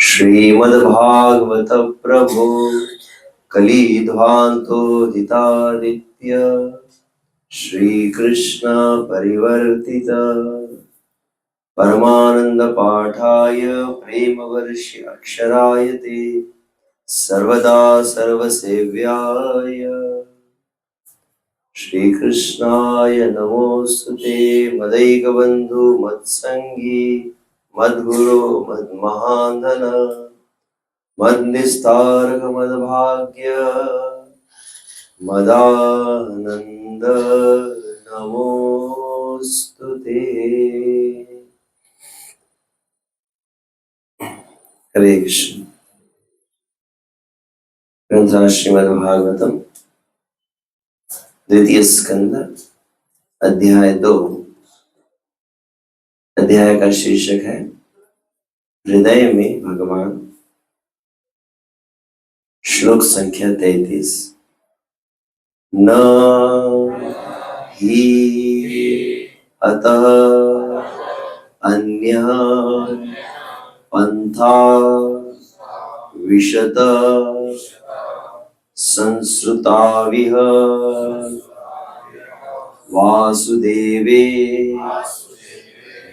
श्रीमद्भागवत प्रभो कलिध्वान्तोदितादित्य श्रीकृष्ण परिवर्तित परमानंद पाठाय प्रेमवर्षि अक्षराय ते सर्वदा सर्वसेव्याय श्रीकृष्णाय नमोस्तुते। मदैकबन्धु मत्संगी मद्गुरो मद्महाधन मद्निस्तारक मद्भाग्य मदानंद नमोस्तुते। हरे कृष्ण। ग्रंथ श्रीमद्भागवतम द्वितीय स्कंद अध्याय 2। अध्याय का शीर्षक है हृदय में भगवान। श्लोक संख्या 33। न ही अतः अन्यः पंथा विशत संसृताविह वासुदेवे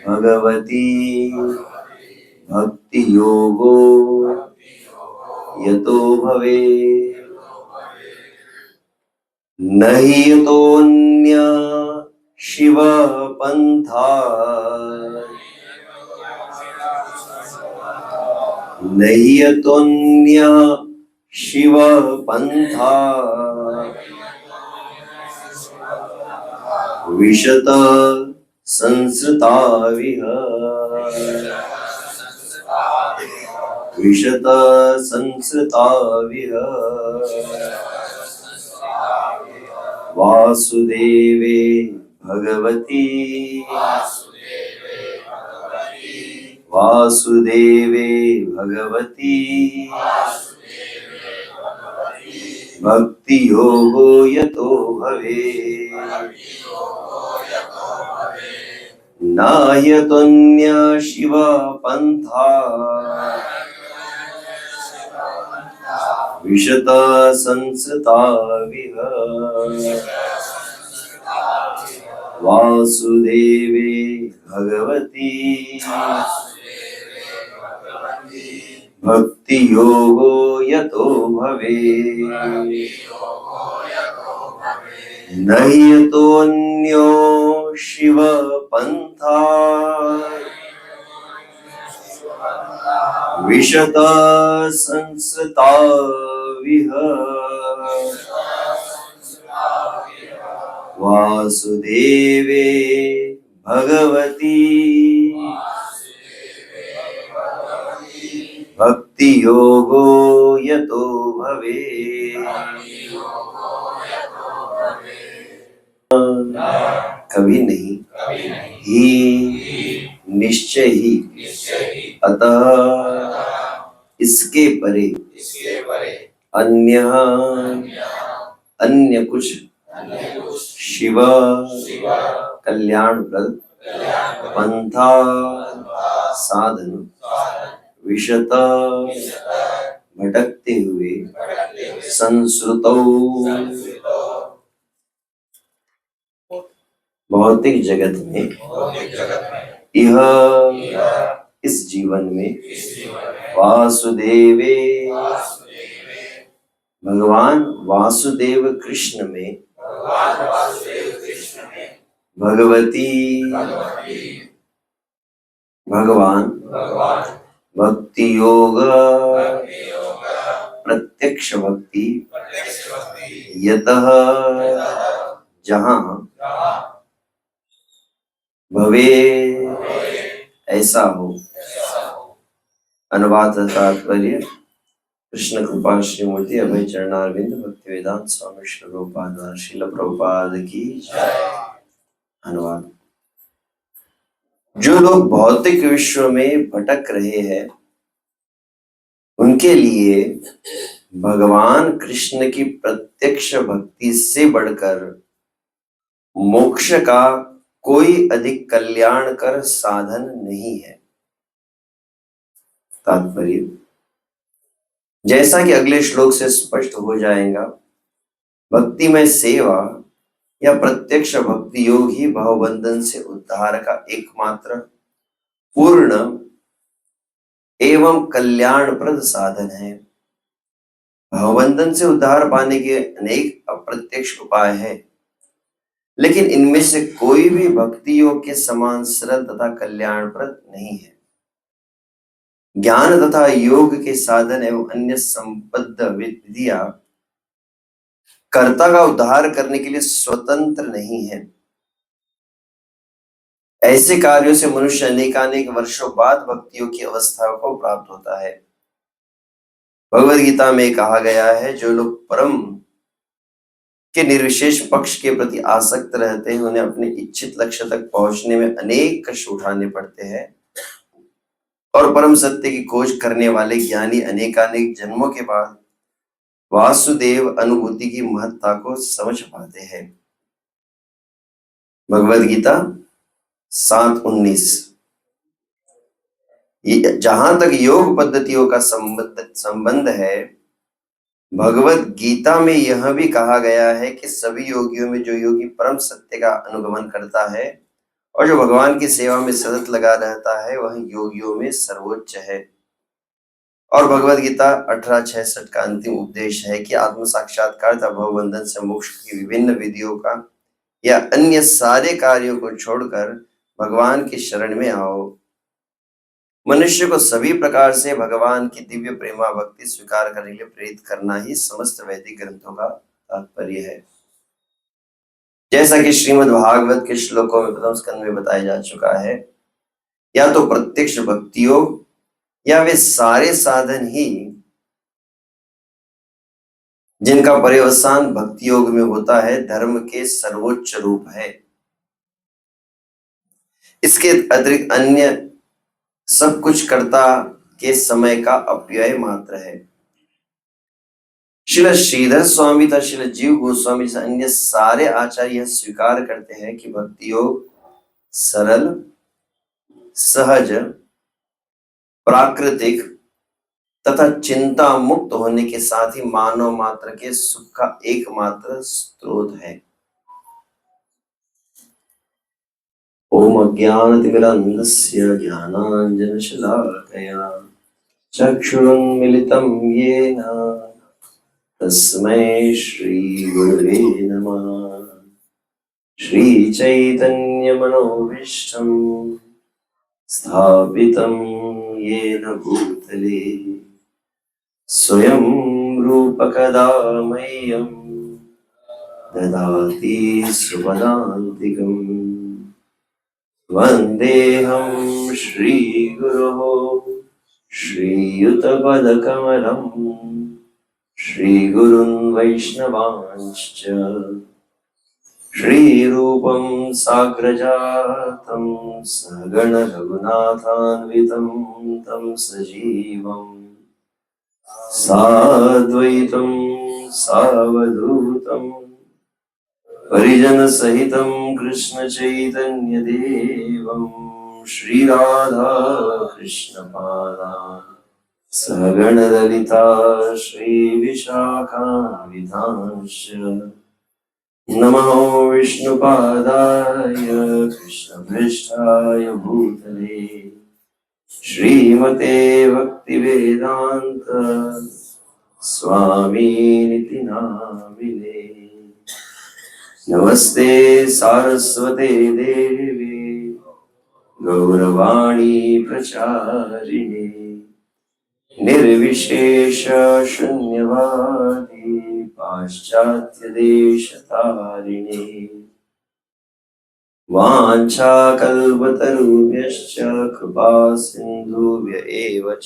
भगवती भक्ति योगो यतो भवे नहि यतोऽन्य शिव पंथा नहि यतोऽन्य शिव पंथा विशत संसृताविह विशत संसृताविह वासुदेवे भगवती वासुदेवे भगवती भक्ति योगो यतो भवे नाह्यतोऽन्य शिव पंथा विशत संसृताविह वासुदेवे भगवती भक्ति योगो यतो भवे नहि यतोऽन्यो शिव पंथा विशत संसृताविह वासुदेवे भगवती भक्ति योगो यतो भवे कभी नहीं ही निश्चय ही अतः इसके परे अन्य अन्य कुछ शिव कल्याणप्रद पंथा साधन विशत भटकते हुए संस्रुतौ भौतिक जगत में यह इस जीवन में वासुदेवे भगवान वासुदेव कृष्ण में भगवती भगवान भक्ति योग प्रत्यक्ष भक्ति यतः जहाँ भवे ऐसा हो। अनुवाद तात्पर्य कृष्ण कृपा श्रीमूर्ति अभय चरणारविंद भक्ति वेदांत स्वामी श्री प्रभुपाद श्रील प्रभुपाद की जय। अनुवाद। जो लोग भौतिक विश्व में भटक रहे हैं उनके लिए भगवान कृष्ण की प्रत्यक्ष भक्ति से बढ़कर मोक्ष का कोई अधिक कल्याणकर साधन नहीं है। तात्पर्य जैसा कि अगले श्लोक से स्पष्ट हो जाएगा, भक्तिमय सेवा या प्रत्यक्ष भक्ति योग ही भवबंधन से उद्धार का एकमात्र पूर्ण एवं कल्याणप्रद साधन है। भवबंधन से उद्धार पाने के अनेक अप्रत्यक्ष उपाय हैं, लेकिन इनमें से कोई भी भक्ति योग के समान सरल तथा कल्याणप्रद नहीं है। ज्ञान तथा योग के साधन एवं अन्य संबद्ध विधियां कर्ता का उद्धार करने के लिए स्वतंत्र नहीं है। ऐसे कार्यों से मनुष्य अनेकानेक वर्षों बाद भक्तियों की अवस्था को प्राप्त होता है। भगवद गीता में कहा गया है, जो लोग परम के निर्विशेष पक्ष के प्रति आसक्त रहते हैं, उन्हें अपने इच्छित लक्ष्य तक पहुंचने में अनेक कष्ट उठाने पड़ते हैं, और परम सत्य की खोज करने वाले ज्ञानी अनेकानेक जन्मों के बाद वासुदेव अनुभूति की महत्ता को समझ पाते हैं। भगवद गीता 7:19। जहां तक योग पद्धतियों का संबंध है, भगवद गीता में यह भी कहा गया है कि सभी योगियों में जो योगी परम सत्य का अनुगमन करता है और जो भगवान की सेवा में सतत लगा रहता है, वह योगियों में सर्वोच्च है। और भगवद गीता 18:66 का अंतिम उपदेश है कि आत्म साक्षात्कार तथा भवबंधन से मोक्ष की विभिन्न विधियों का या अन्य सारे कार्यों को छोड़कर भगवान की शरण में आओ। मनुष्य को सभी प्रकार से भगवान की दिव्य प्रेमा भक्ति स्वीकार करने के लिए प्रेरित करना ही समस्त वैदिक ग्रंथों का तात्पर्य है। जैसा कि श्रीमद् भागवत के श्लोकों में प्रथम स्कंद में बताया जा चुका है, या तो प्रत्यक्ष भक्ति योग या वे सारे साधन ही जिनका पर्यवसान भक्ति योग में होता है, धर्म के सर्वोच्च रूप है। इसके अतिरिक्त अन्य सब कुछ कर्ता के समय का अपव्यय मात्र है। श्रील श्रीधर स्वामी तथा श्रील जीव गोस्वामी से अन्य सारे आचार्य यह स्वीकार करते हैं कि भक्ति योग सरल, सहज, प्राकृतिक तथा चिंता मुक्त होने के साथ ही मानव मात्र के सुख का एकमात्र स्रोत है। ओम अज्ञानतिमिरान्धस्य ज्ञानाञ्जनशलाकया चक्षुरुन्मिलितं येन तस्मै श्रीगुरुवे नमः। श्रीचैतन्यमनोभीष्टं स्थापितं येन भूतले स्वयं रूपकदा मह्यं ददाति सुपदान्तिकम्। वन्देऽहं श्रीगुरोः श्रीयुतपदकमलं श्रीगुरुन् वैष्णवांश्च श्रीरूपं साग्रजातं सगण रघुनाथान्वितं तं सजीवं साद्वैतं सावधूतं परिजन सहितं कृष्ण चैतन्य देवं श्रीराधा कृष्ण पादान् सगण ललिता श्रीविशाखान्वितांश्च नमो विष्णुपादाय कृष्णपृष्ठाय भूतले श्रीमते भक्तिवेदांत स्वामीनिति नामिने। नमस्ते सारस्वते देवी गौरवाणी प्रचारिणे निर्विशेष शून्यवादी पाश्चात्य देशतारिणे वाञ्छाकल्पतरुभ्यश्च कृपा सिन्धुभ्य एव च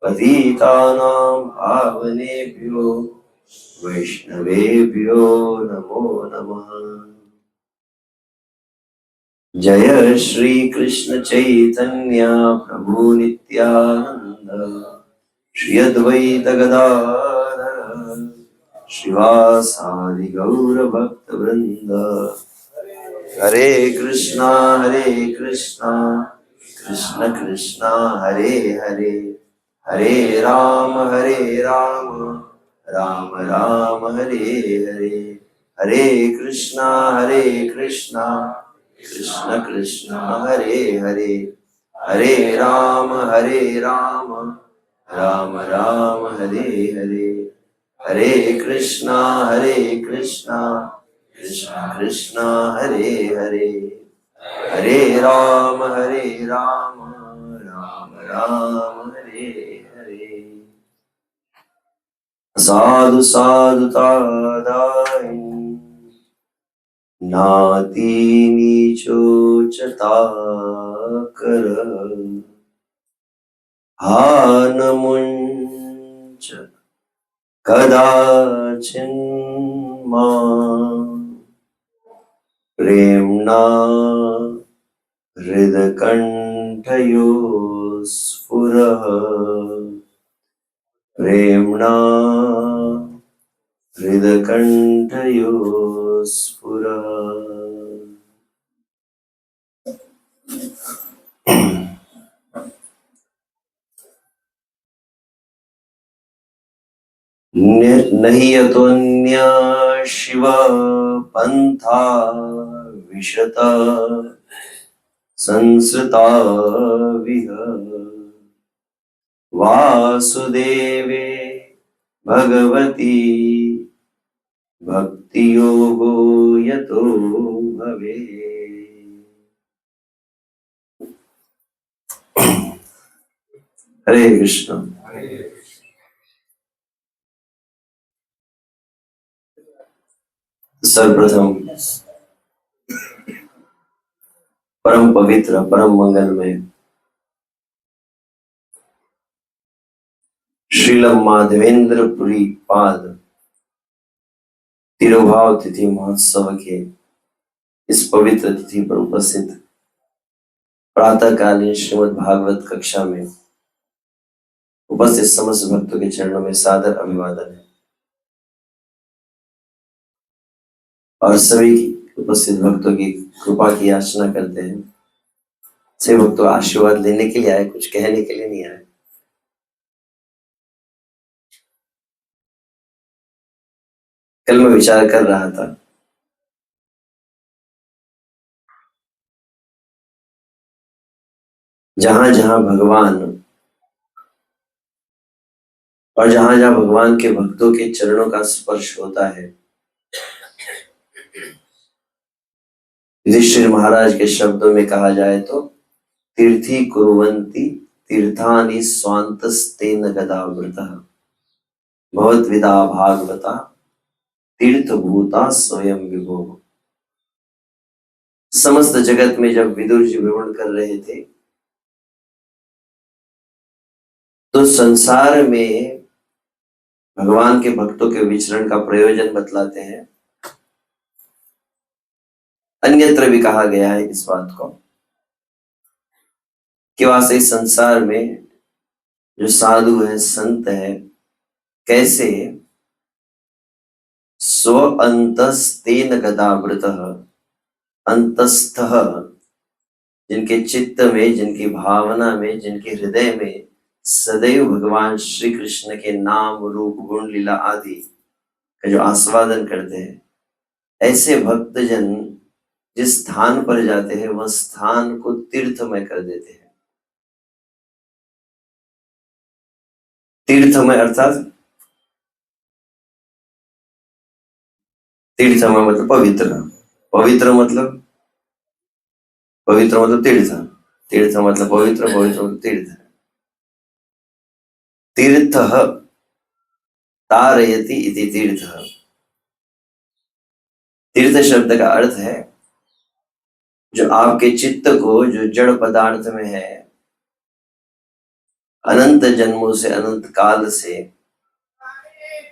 पतितानां पावनेभ्यो वैष्णवेभ्यो नमो नमः। जय श्री कृष्ण चैतन्य प्रभु नित्यानंद श्री अद्वैत गदाधर श्रीवासादि गौर भक्त वृंद। हरे कृष्णा कृष्ण कृष्ण हरे हरे हरे राम राम राम हरे हरे, हरे कृष्णा कृष्ण कृष्ण हरे हरे, हरे राम राम राम हरे हरे, हरे कृष्णा कृष्ण कृष्ण हरे हरे, हरे राम राम राम हरे हरे। साधु साधु तादाई नाति नीचो चताकर, हान मुंच कदाचिन मां, प्रेम्णा हृदकण्ठयो स्फुरः, प्रेम्णा हृदकण्ठयो स्फुरः। नहि यतोऽन्य शिव पन्था विशत संसृता विह, वासुदेवे भगवती भक्ति योगो यतो भवे। हरे कृष्ण। सर्वप्रथम परम पवित्र परम मंगलमय श्रील माधवेंद्र पाद तिरुभाव तिथि महोत्सव के इस पवित्र तिथि पर उपस्थित प्रातःकालीन श्रीमद् भागवत कक्षा में उपस्थित समस्त भक्तों के चरणों में सादर अभिवादन है, और सभी उपस्थित भक्तों की कृपा की याचना करते हैं। सभी भक्तों आशीर्वाद लेने के लिए आए, कुछ कहने के लिए नहीं आए। कल मैं विचार कर रहा था, जहां जहां भगवान और जहां जहां भगवान के भक्तों के चरणों का स्पर्श होता है, युधिष्ठिर महाराज के शब्दों में कहा जाए तो तीर्थी कुर्वन्ति तीर्थानि स्वान्तस्तेन गदावृतः, भवद्विदा भागवता तीर्थभूता स्वयं विभो। समस्त जगत में जब विदुर जी भ्रमण कर रहे थे तो संसार में भगवान के भक्तों के विचरण का प्रयोजन बतलाते हैं। अन्यत्र भी कहा गया है इस बात को कि वास्तविक संसार में जो साधु है, संत है, कैसे स्व अंतस्तेन गदावृतः, अंतस्थः, जिनके चित्त में, जिनकी भावना में, जिनके हृदय में सदैव भगवान श्री कृष्ण के नाम रूप गुण लीला आदि का जो आस्वादन करते हैं, ऐसे भक्तजन जिस स्थान पर जाते हैं वह स्थान को तीर्थमय कर देते हैं। तीर्थमय अर्थात तीर्थमय मतलब पवित्र, पवित्र मतलब तीर्थ, तीर्थ मतलब पवित्र, पवित्र मतलब तीर्थ। तीर्थः तारयति इति तीर्थः। तीर्थ शब्द का अर्थ है जो आपके चित्त को, जो जड़ पदार्थ में है, अनंत जन्मों से, अनंत काल से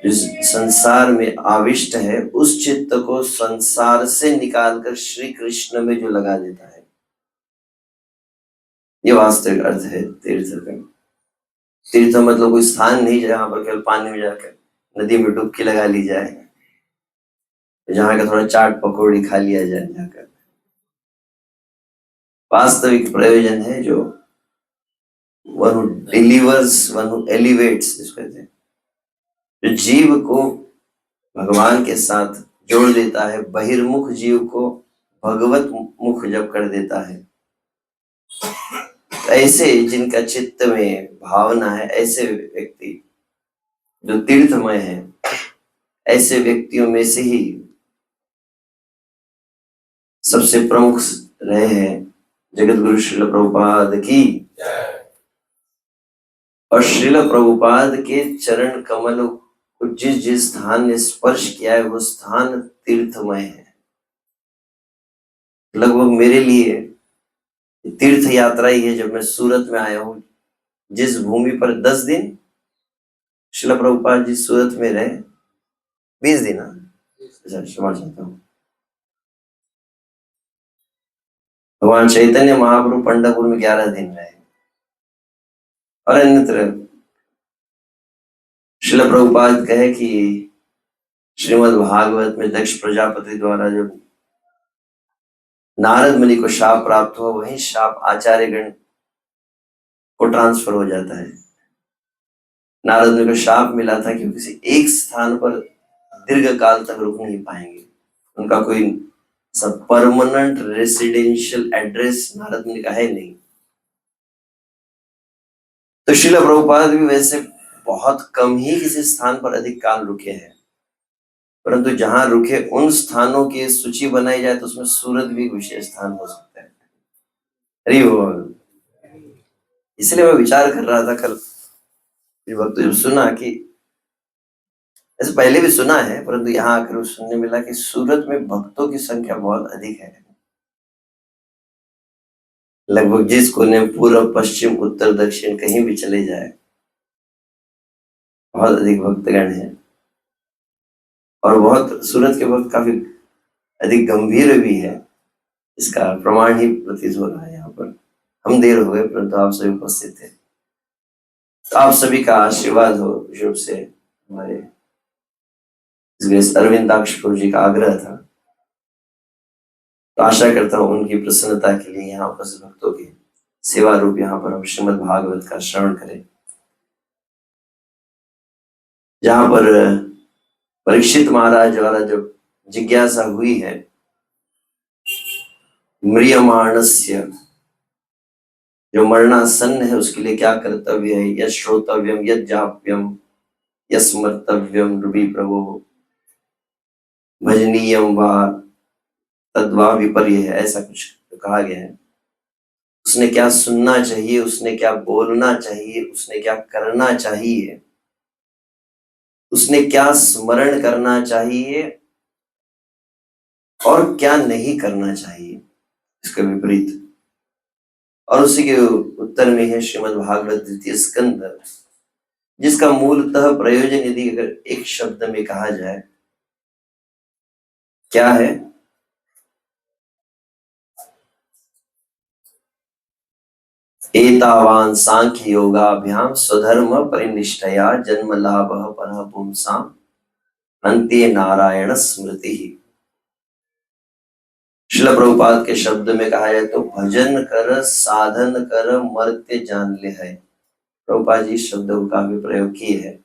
जिस संसार में आविष्ट है, उस चित्त को संसार से निकालकर श्री कृष्ण में जो लगा देता है, ये वास्तविक अर्थ है तीर्थ का। तीर्थ मतलब कोई स्थान नहीं जहां पर केवल पानी में जाकर नदी में डुबकी लगा ली जाए, जहां का थोड़ा चाट पकौड़ी खा लिया जाए जाकर। वास्तविक प्रयोजन है जो one who delivers, one who elevates, जिसको कहते हैं, जो जीव को भगवान के साथ जोड़ देता है, बहिर्मुख जीव को भगवत मुख जब कर देता है, ऐसे जिनका चित्त में भावना है, ऐसे व्यक्ति जो तीर्थमय है, ऐसे व्यक्तियों में से ही सबसे प्रमुख रहे हैं जगत गुरु श्रील प्रभुपाद की। और श्रील प्रभुपाद के चरण कमल को जिस जिस स्थान ने स्पर्श किया है, वो स्थान तीर्थमय है। लगभग मेरे लिए तीर्थ यात्रा ही है। जब मैं सूरत में आया हूँ, जिस भूमि पर 10 दिन श्रील प्रभुपाद जी सूरत में रहे, 20 दिन, क्षमा चाहता हूँ, भगवान चैतन्य महाप्रभु पंढरपुर में 11 दिन रहे। और अन्यत्र श्रील प्रभुपाद कहे कि श्रीमद् भागवत में दक्ष प्रजापति द्वारा जब नारद मुनि को शाप प्राप्त हुआ, वही शाप आचार्यगण को ट्रांसफर हो जाता है। नारद मुनि को शाप मिला था कि किसी एक स्थान पर दीर्घ काल तक रुक नहीं पाएंगे, उनका कोई सब परमानेंट रेसिडेंशियल एड्रेस नारद मुनि का है नहीं। तो श्रील प्रभुपाद भी वैसे बहुत कम ही किसी स्थान पर अधिक काल रुके हैं, परंतु जहां रुके उन स्थानों की सूची बनाई जाए तो उसमें सूरत भी एक विशेष स्थान हो सकता है। हरि बोल। इसलिए मैं विचार कर रहा था कल वक्त जब सुना कि ऐसे पहले भी सुना है, परंतु यहाँ आकर सुनने मिला कि सूरत में भक्तों की संख्या बहुत अधिक है। लगभग जिस कोने में पूर्व पश्चिम उत्तर दक्षिण कहीं भी चले जाए, बहुत अधिक भक्तगण है। और बहुत सूरत के भक्त काफी अधिक गंभीर भी है, इसका प्रमाण ही प्रतीत हो रहा है। यहाँ पर हम देर हो गए, परंतु आप सभी उपस्थित थे। तो आप सभी का आशीर्वाद हो, विशेष रूप से हमारे अरविंदाक्ष प्रभु जी का आग्रह था। तो आशा करता हूँ उनकी प्रसन्नता के लिए यहाँ उपस्थित भक्तों की सेवा रूप यहाँ पर हम श्रीमद् भागवत का श्रवण करें, जहाँ पर परीक्षित महाराज द्वारा जब जिज्ञासा हुई है, म्रियमाणस्य, जो मरणासन्न है उसके लिए क्या कर्तव्य है, यत् श्रोतव्यम यत् जाप्यम यस्मर्तव्यम नृभी प्रभो भजनीयम वा तद्वा विपर्य है, ऐसा कुछ कहा गया है। उसने क्या सुनना चाहिए, उसने क्या बोलना चाहिए, उसने क्या करना चाहिए, उसने क्या स्मरण करना चाहिए और क्या नहीं करना चाहिए, इसका विपरीत। और उसी के उत्तर में है श्रीमद् भागवत द्वितीय स्कंद, जिसका मूलतः प्रयोजन यदि अगर एक शब्द में कहा जाए, क्या है? एतावान सांख्य योगाभ्याम स्वधर्म परिनिष्ठया जन्म लाभः परः पुंसाम अन्ते नारायण स्मृति। श्रील प्रभुपाद के शब्द में कहा जाए तो भजन कर साधन कर मर्त्य जान ले है। प्रभुपाद जी शब्द का काफी प्रयोग किए है।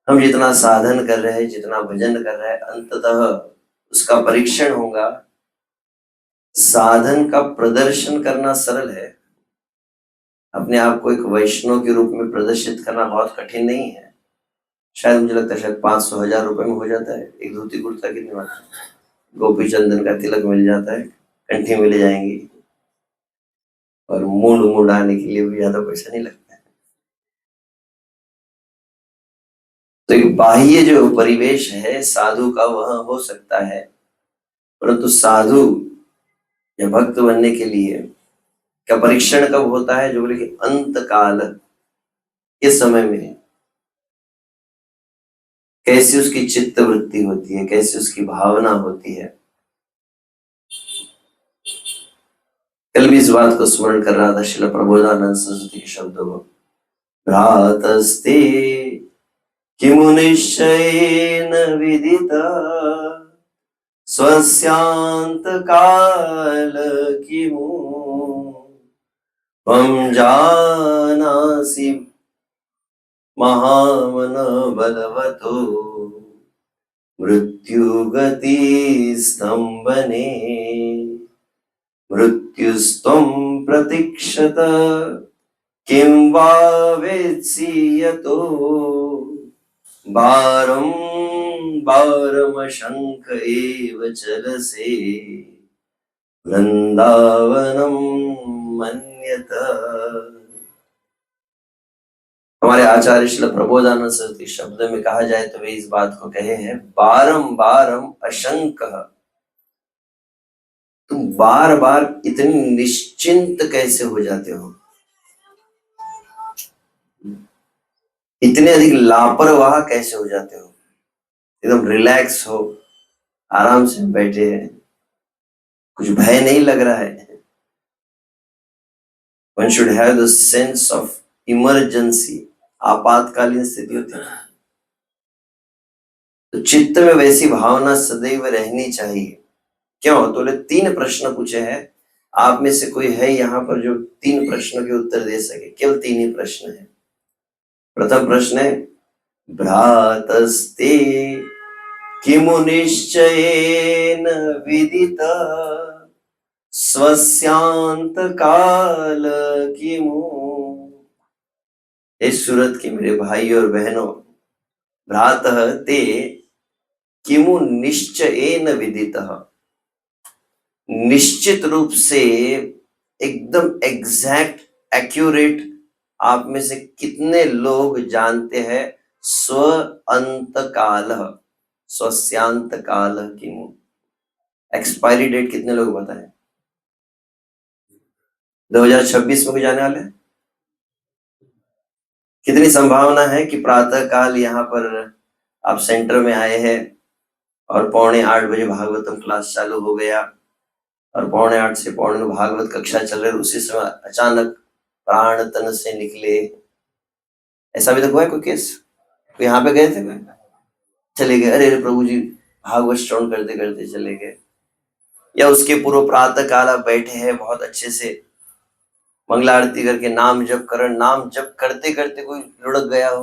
हम जितना साधन कर रहे हैं, जितना भजन कर रहे हैं, अंततः उसका परीक्षण होगा। साधन का प्रदर्शन करना सरल है, अपने आप को एक वैष्णव के रूप में प्रदर्शित करना बहुत कठिन नहीं है। शायद मुझे लगता है शायद 500-1000 रुपए में हो जाता है। एक धोती कुर्ता कितने में, गोपी चंदन का तिलक मिल जाता है, कंठी मिल जाएंगी, और मूड मुड़ाने के लिए भी ज्यादा पैसा नहीं लगता है। तो एक बाह्य जो परिवेश है साधु का वह हो सकता है, परंतु साधु या भक्त बनने के लिए क्या परीक्षण कब होता है? जो बोले कि अंत काल के समय में कैसी उसकी चित्त वृत्ति होती है, कैसी उसकी भावना होती है। कल भी इस बात को स्मरण कर रहा था, श्रील प्रबोधानंद सरस्वती के शब्दों को, भ्रातस्ते किमु निश्चयेन विदिता स्वस्यांत काल किमु त्वं जानासि महामन बलवतो मृत्युगति स्तंभने मृत्युस्त्वं प्रतीक्षत किं वा वेत्सि यतो बारं बारमशंक एव चलसे वृंदावनम मन्यत। हमारे आचार्य श्रील प्रबोधानंद सरस्वती शब्द में कहा जाए तो वे इस बात को कहे हैं, बारम अशंक, तुम बार बार इतनी निश्चिंत कैसे हो जाते हो, इतने अधिक लापरवाह कैसे हो जाते हो, एकदम रिलैक्स हो, आराम से बैठे हैं, कुछ भय नहीं लग रहा है। One should have the sense of emergency, आपातकालीन स्थिति होती है, तो चित्त में वैसी भावना सदैव रहनी चाहिए। क्यों? तो 3 प्रश्न पूछे हैं, आप में से कोई है यहाँ पर जो 3 प्रश्नों के उत्तर दे सके? केवल 3 ही प्रश्न है। प्रथम प्रश्न है, भ्रातस्ते किमु निश्चयेन विदिता स्वस्यांत काल किमु। इस सूरत के मेरे भाई और बहनों, भ्रातः ते किमु निश्चयेन विदितः, निश्चित रूप से एकदम एग्जैक्ट एक्यूरेट आप में से कितने लोग जानते हैं स्व अंत काल, स्वस्यांत काल किमु, एक्सपायरी डेट कितने लोग बताएं? 2026 में कोई जाने वाले हैं? कितनी संभावना है कि प्रातः काल यहाँ पर आप सेंटर में आए हैं और 7:45 भागवतम क्लास चालू हो गया और 7:45 से 9:45 भागवत कक्षा चल रही, उसी समय अचानक प्राण तन से निकले। ऐसा भी तो हुआ है कोई केस? कोई यहाँ पे गए थे, कोई चले गए, अरे प्रभु जी भागवत श्रवण करते करते चले गए, या उसके पूर्व प्रातः काल आप बैठे हैं बहुत अच्छे से मंगला आरती करके नाम जप करते करते कोई लुढ़क गया हो?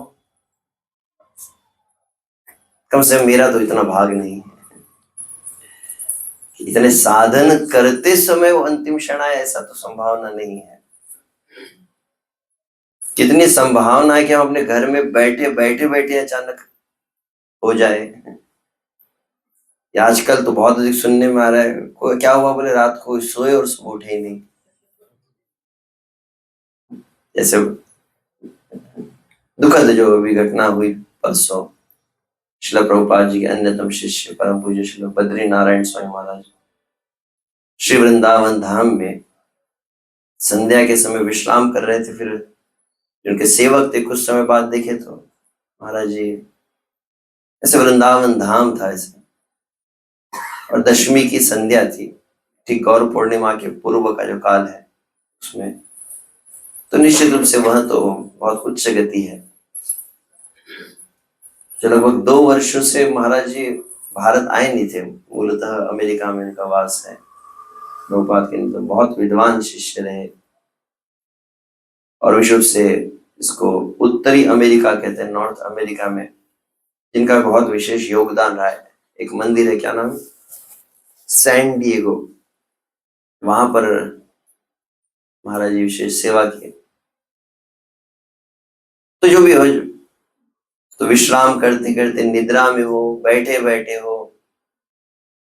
कम से कम मेरा तो इतना भाग नहीं है, इतने साधन करते समय वो अंतिम क्षण आए, ऐसा तो संभावना नहीं है। कितनी संभावना है कि हम अपने घर में बैठे बैठे अचानक हो जाए। आजकल तो बहुत अधिक सुनने में आ रहा है, कोई क्या हुआ बोले रात को सोए और सुबह उठे ही नहीं। जैसे दुखद जो अभी घटना हुई परसों, श्रील प्रभुपाद जी के अन्यतम शिष्य परम पूज्य श्री बद्री नारायण स्वामी महाराज श्री वृंदावन धाम में संध्या के समय विश्राम कर रहे थे। फिर उनके सेवक थे, कुछ समय बाद देखे तो महाराज जी ऐसे वृंदावन धाम था ऐसे, और दशमी की संध्या थी, ठीक गौर पूर्णिमा के पूर्व का जो काल है उसमें, तो निश्चित रूप से वह तो बहुत उच्च गति है। जो लगभग 2 वर्षों से महाराज जी भारत आए नहीं थे, मूलतः अमेरिका में उनका वास है। प्रभुपाद के तो बहुत विद्वान शिष्य रहे, और विशेष से इसको उत्तरी अमेरिका कहते हैं, नॉर्थ अमेरिका में जिनका बहुत विशेष योगदान रहा है। एक मंदिर है, क्या नाम है, सैन डिएगो, वहां पर महाराज जी विशेष सेवा की। तो जो भी हो, तो विश्राम करते करते निद्रा में हो, बैठे बैठे हो,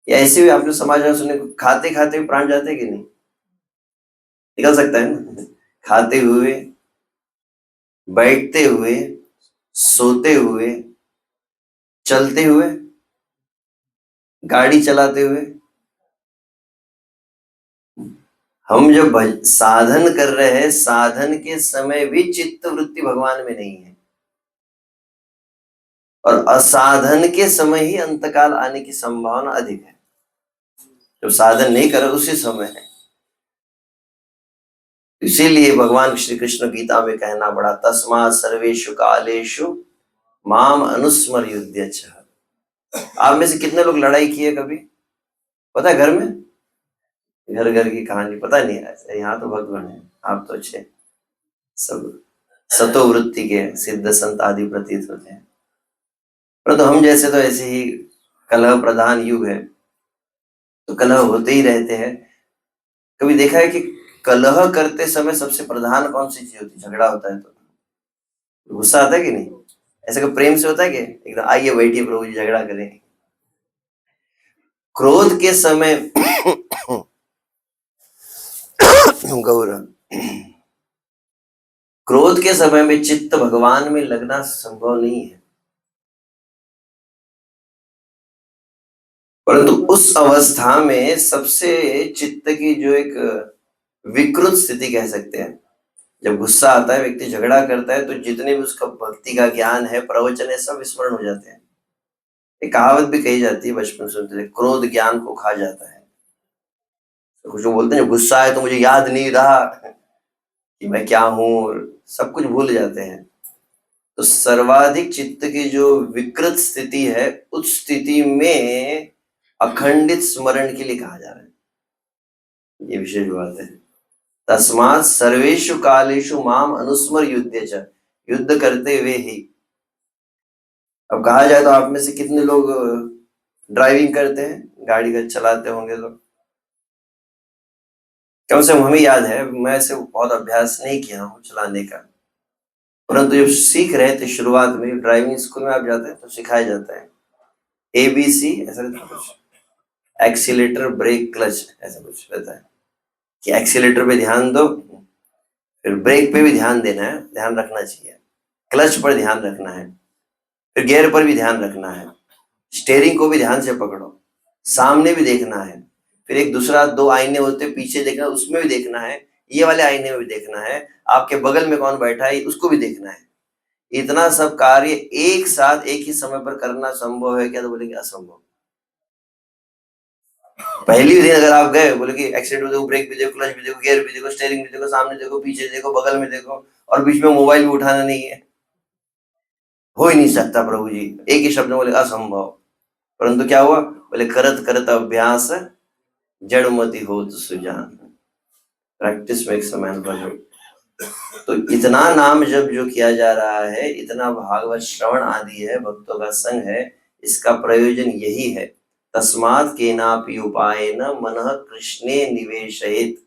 या ऐसे भी आपने समाज में सुने खाते खाते भी प्राण जाते कि नहीं? निकल सकता है ना, खाते हुए, बैठते हुए, सोते हुए, चलते हुए, गाड़ी चलाते हुए। हम जब साधन कर रहे हैं, साधन के समय भी चित्त वृत्ति भगवान में नहीं है, और असाधन के समय ही अंतकाल आने की संभावना अधिक है। जब साधन नहीं कर उसी समय है। इसीलिए भगवान श्री कृष्ण गीता में कहना पड़ा, तस्मात् सर्वेषु कालेषु माम अनुस्मर युध्यच्छ। आप में से कितने लोग लड़ाई किए कभी? पता है घर में घर घर की कहानी पता नहीं है, यहाँ तो भगवान है, आप तो अच्छे सब सतो वृत्ति के सिद्ध संत आदि प्रतीत होते हैं, परंतु हम जैसे तो ऐसे ही कलह प्रधान युग है, तो कलह होते ही रहते हैं। कभी देखा है कि कलह करते समय सबसे प्रधान कौन सी चीज होती है? झगड़ा होता है तो गुस्सा आता है कि नहीं? ऐसा कोई प्रेम से होता है कि एकदम आइए बैठिए प्रभु जी झगड़ा करें? क्रोध के समय गौरव, क्रोध के समय में चित्त भगवान में लगना संभव नहीं है, परंतु उस अवस्था में सबसे चित्त की जो एक विकृत स्थिति कह सकते हैं, जब गुस्सा आता है, व्यक्ति झगड़ा करता है, तो जितने भी उसका भक्ति का ज्ञान है, प्रवचन है, सब विस्मरण हो जाते हैं। एक कहावत भी कही जाती है, बचपन सुनते थे, क्रोध ज्ञान को खा जाता है। तो कुछ लोग बोलते हैं गुस्सा है तो मुझे याद नहीं रहा कि मैं क्या हूँ, सब कुछ भूल जाते हैं। तो सर्वाधिक चित्त की जो विकृत स्थिति है, उस स्थिति में अखंडित स्मरण के लिए कहा जा रहा है, ये विशेष बात है। तस्मात् सर्वेषु कालेषु माम अनुस्मर युद्धे च, युद्ध करते हुए ही। अब कहा जाए तो आप में से कितने लोग ड्राइविंग करते हैं, गाड़ी का चलाते होंगे? तो कम से कम हमें याद है, मैं से बहुत अभ्यास नहीं किया हूँ चलाने का, परंतु जब सीख रहे थे शुरुआत में, ड्राइविंग स्कूल में आप जाते हैं तो सिखाया जाता है ABC ऐसा कुछ, एक्सीलेटर ब्रेक क्लच ऐसा कुछ रहता है कि एक्सीलेटर पे ध्यान दो, फिर ब्रेक पे भी ध्यान देना है, ध्यान रखना चाहिए, क्लच पर ध्यान रखना है, फिर गियर पर भी ध्यान रखना है, स्टेयरिंग को भी ध्यान से पकड़ो, सामने भी देखना है, फिर एक दूसरा 2 आईने होते पीछे देखना, उसमें भी देखना है, ये वाले आईने में भी देखना है, आपके बगल में कौन बैठा है उसको भी देखना है। इतना सब कार्य एक साथ एक ही समय पर करना संभव है क्या? तो बोलेंगे असंभव। पहली दिन अगर आप गए, बोले कि एक्सीडेंट देखो, ब्रेक भी देखो, क्लच भी देखो, गियर भी देखो, स्टीयरिंग भी देखो, सामने देखो, पीछे देखो, बगल में देखो, और बीच में मोबाइल भी उठाना नहीं है, हो ही नहीं सकता प्रभु जी। एक ही शब्द में बोले असंभव। परंतु क्या हुआ? बोले करत करत अभ्यास जड़मति होत सुजान, practice makes a man perfect. तो इतना नाम जब जो किया जा रहा है, इतना भागवत श्रवण आदि है, भक्तों का संग है, इसका प्रयोजन यही है। तस्मात् केनापि उपायेन मनः कृष्णे निवेशयेत्,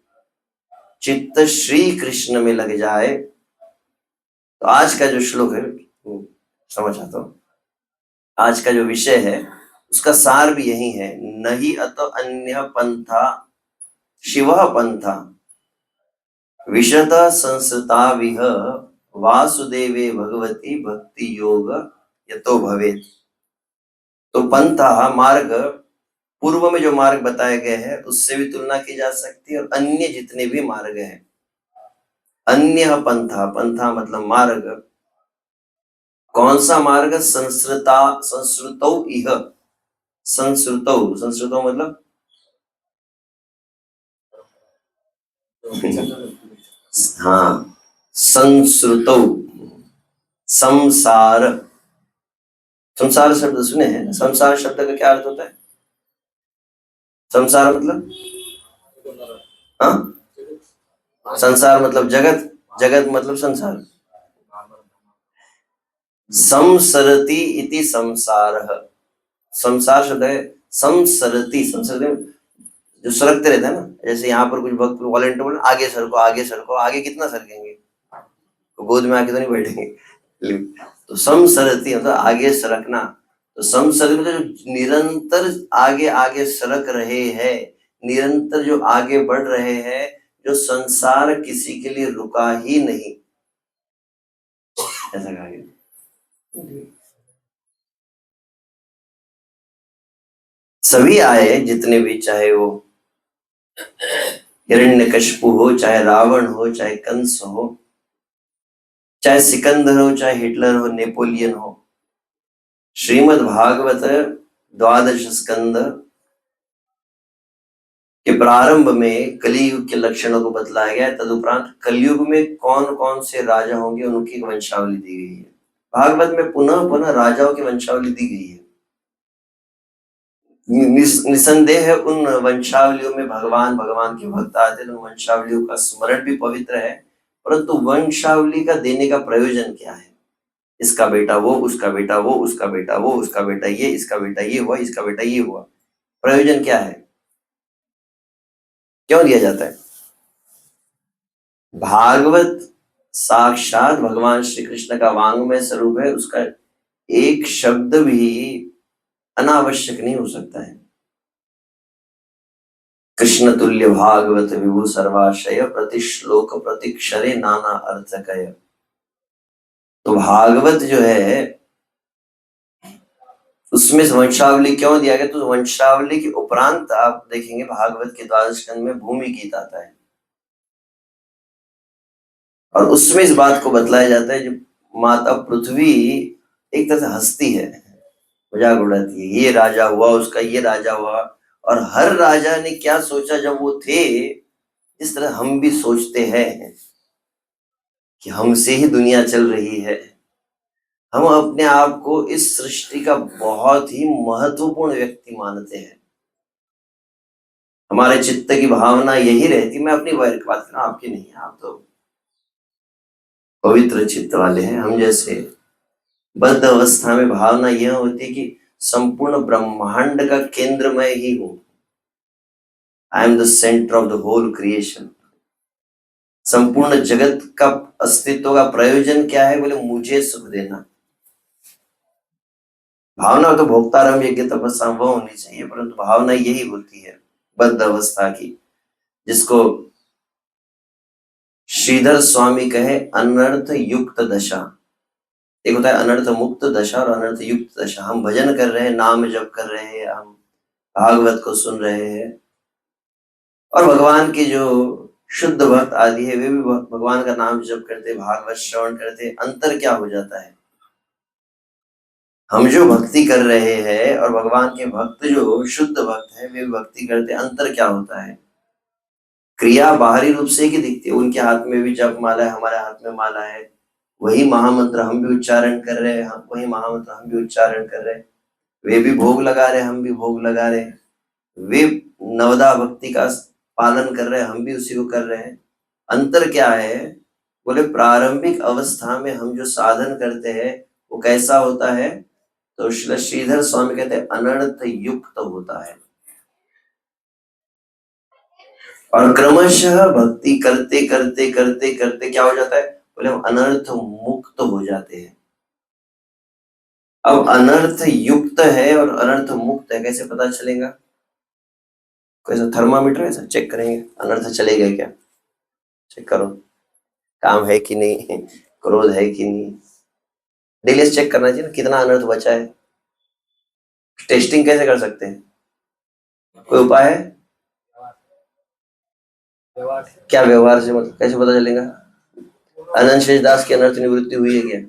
चित्त श्री कृष्ण में लग जाए। तो आज का जो श्लोक है वो समझ आता हूँ, आज का जो विषय है उसका सार भी यही है। नहीं अत अन्य पंथा शिव पंथा विशत संस्था विह वासुदेवे भगवती भक्ति योग यतो भवेत्। तो पंथा मार्ग, पूर्व में जो मार्ग बताए गए हैं उससे भी तुलना की जा सकती है, और अन्य जितने भी मार्ग हैं, अन्य पंथा, पंथा मतलब मार्ग, कौन सा मार्ग? संस्कृता संस्कृतौ इह, संस्कृतौ, संस्कृतौ मतलब हाँ, संस्कृतौ, संसार, संसार शब्द सुने हैं? संसार शब्द का क्या अर्थ होता है? संसार मतलब हाँ, संसार मतलब जगत, जगत मतलब संसार। संसरति इति संसारः, संसार शब्द है संसरति, संसरति जो सरकते रहते हैं ना, जैसे यहाँ पर कुछ भक्त वॉलेंटियर बोले आगे सरको, आगे सरको, आगे कितना सरकेंगे? तो गोद में आके तो नहीं बैठेंगे। तो संसरति मतलब आगे सरकना। तो संसरति मतलब जो निरंतर आगे आगे सरक रहे हैं, निरंतर जो आगे बढ़ रहे हैं, जो संसार किसी के लिए रुका ही नहीं, ऐसा कहा गया। सभी आए जितने भी, चाहे वो हिरण्यकशिपु हो, चाहे रावण हो, चाहे कंस हो, चाहे सिकंदर हो, चाहे हिटलर हो, नेपोलियन हो, श्रीमद् भागवत 12 स्कंद के प्रारंभ में कलियुग के लक्षणों को बतलाया गया, तदुपरांत कलयुग में कौन कौन से राजा होंगे उनकी वंशावली दी गई है। भागवत में पुनः पुनः राजाओं की वंशावली दी गई है। निसंदेह उन वंशावलियों में भगवान भगवान के भक्त आते हैं, उन वंशावलियों का स्मरण भी पवित्र है, परंतु वंशावली का देने का प्रयोजन क्या है? इसका बेटा वो, उसका बेटा वो, उसका बेटा वो, उसका बेटा ये, इसका बेटा ये हुआ, इसका बेटा ये हुआ, प्रयोजन क्या है? क्यों दिया जाता है? भागवत साक्षात भगवान श्री कृष्ण का वांग्मय स्वरूप है, उसका एक शब्द भी अनावश्यक नहीं हो सकता है। कृष्ण तुल्य भागवत विभु सर्वाशय प्रतिश्लोक प्रतिक्षरे नाना अर्थकय। तो भागवत जो है उसमें वंशावली क्यों दिया गया? तो वंशावली के उपरांत आप देखेंगे भागवत के द्वादश स्कंद में भूमि गीत आता है, और उसमें इस बात को बतलाया जाता है जो माता पृथ्वी एक तरह से हंसती है, मजाक उड़ाती है, ये राजा हुआ, उसका ये राजा हुआ, और हर राजा ने क्या सोचा जब वो थे, इस तरह हम भी सोचते हैं कि हमसे ही दुनिया चल रही है। हम अपने आप को इस सृष्टि का बहुत ही महत्वपूर्ण व्यक्ति मानते हैं। हमारे चित्त की भावना यही रहती, मैं अपनी बात कर रहा हूं, आपकी नहीं, आप तो पवित्र चित्त वाले हैं। हम जैसे बद्ध अवस्था में भावना यह होती है कि संपूर्ण ब्रह्मांड का केंद्र मैं ही हूं, I am the centre of the whole creation. संपूर्ण जगत का अस्तित्व का प्रयोजन क्या है? बोले मुझे सुख देना। भावना तो भोक्तारम यज्ञ तपस्या वो होनी चाहिए, परंतु भावना यही होती है बद्ध अवस्था की, जिसको श्रीधर स्वामी कहे अनर्थ युक्त दशा। एक होता है अनर्थ मुक्त दशा और अनर्थ युक्त दशा। हम भजन कर रहे हैं, नाम जप कर रहे हैं, हम भागवत को सुन रहे हैं, और भगवान के जो शुद्ध भक्त आदि है वे भी भगवान का नाम जप करते, भागवत श्रवण करते। अंतर क्या हो जाता है? हम जो भक्ति कर रहे हैं और भगवान के भक्त जो शुद्ध भक्त है वे भक्ति करते, अंतर क्या होता है? क्रिया बाहरी रूप से ही दिखती है, उनके हाथ में भी जप माला है, हमारे हाथ में माला है, वही महामंत्र हम भी उच्चारण कर रहे हैं, वही महामंत्र हम भी उच्चारण कर रहे हैं, वे भी भोग लगा रहे, हम भी भोग लगा रहे, वे नवदा भक्ति का पालन कर रहे हैं, हम भी उसी को कर रहे हैं। अंतर क्या है? बोले प्रारंभिक अवस्था में हम जो साधन करते हैं वो कैसा होता है? तो श्रीधर स्वामी कहते हैं अनर्थ युक्त होता है, और क्रमशः भक्ति करते करते करते करते क्या हो जाता है? बोले हम अनर्थ मुक्त हो जाते हैं। अब अनर्थ युक्त है और अनर्थ मुक्त है, कैसे पता चलेगा? कैसा थर्मामीटर ऐसा चेक करेंगे, अनर्थ चलेगा क्या, चेक करो, काम है कि नहीं, क्रोध है कि नहीं, डेली चेक करना चाहिए ना कितना अनर्थ बचा है। टेस्टिंग कैसे कर सकते हैं? कोई उपाय है? क्या व्यवहार से, मतलब कैसे पता चलेगा? अनंत शेष दास की अनर्थ निवृत्ति हुई है क्या?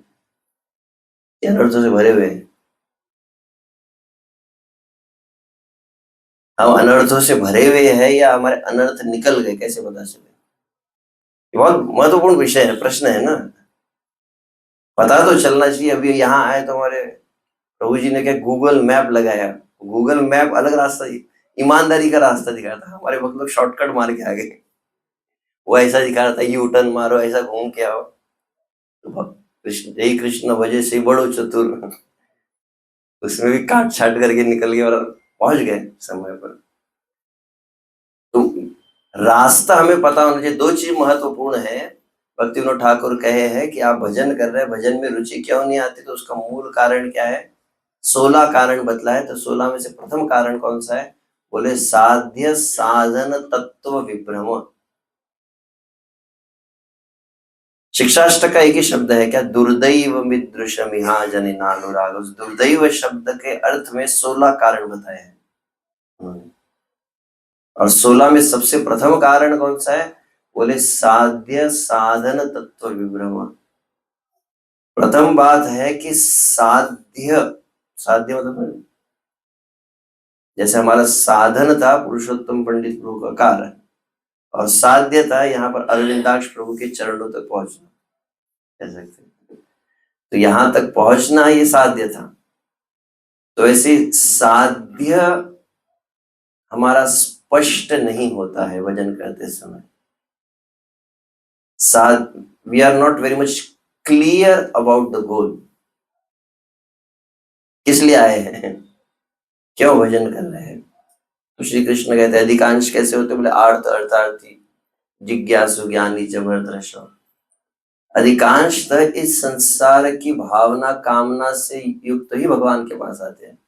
ये अनर्थों से भरे हुए हैं, हम अनर्थों से भरे हुए हैं या हमारे अनर्थ निकल गए, कैसे पता चले? बहुत महत्वपूर्ण विषय है, प्रश्न है ना, पता तो चलना चाहिए। अभी यहाँ आए तो हमारे प्रभु जी ने क्या गूगल मैप लगाया, गूगल मैप अलग रास्ता, ईमानदारी का रास्ता दिखा था, हमारे बहुत लोग शॉर्टकट मार के आ गए। वो ऐसा दिखा रहा था यू टर्न मारो, ऐसा घूम के आओ, तो कृष्ण जय कृष्ण वजह से बड़ो चतुर, उसमें भी काट छाट करके निकल गए और पहुंच गए समय पर। तो रास्ता हमें पता होना चाहिए। दो चीज महत्वपूर्ण है, भक्ति विनोद ठाकुर कहे हैं कि आप भजन कर रहे हैं, भजन में रुचि क्यों नहीं आती? तो उसका मूल कारण क्या है? 16 कारण बतलाए, तो 16 में से प्रथम कारण कौन सा है? बोले साध्य साधन तत्व विभ्रम। शिक्षाष्टक का एक ही शब्द है क्या? दुर्दैव मिदृशमिहा जनिनानुराग। उस दुर्दैव शब्द के अर्थ में 16 कारण बताए हैं, और 16 में सबसे प्रथम कारण कौन सा है? बोले साध्य साधन तत्व विभ्रम। प्रथम बात है कि साध्य, साध्य मतलब जैसे हमारा साधन था पुरुषोत्तम पंडित प्रभु का कार्य, और साध्य था यहाँ पर अरविंदाक्ष प्रभु के चरणों तक पहुंचना, कह सकते हैं। तो यहाँ तक पहुंचना ये साध्य था। तो ऐसे साध्य हमारा स्पष्ट नहीं होता है भजन करते समय। साथ we are not very much clear about the goal, किस लिए आए हैं, क्यों भजन कर रहे हैं। तो श्री कृष्ण कहते हैं अधिकांश कैसे होते, बोले आर्त अर्थार्थी जिज्ञासु ज्ञानी च भरतर्षभ। अधिकांशतः इस संसार की भावना कामना से युक्त ही भगवान के पास आते हैं।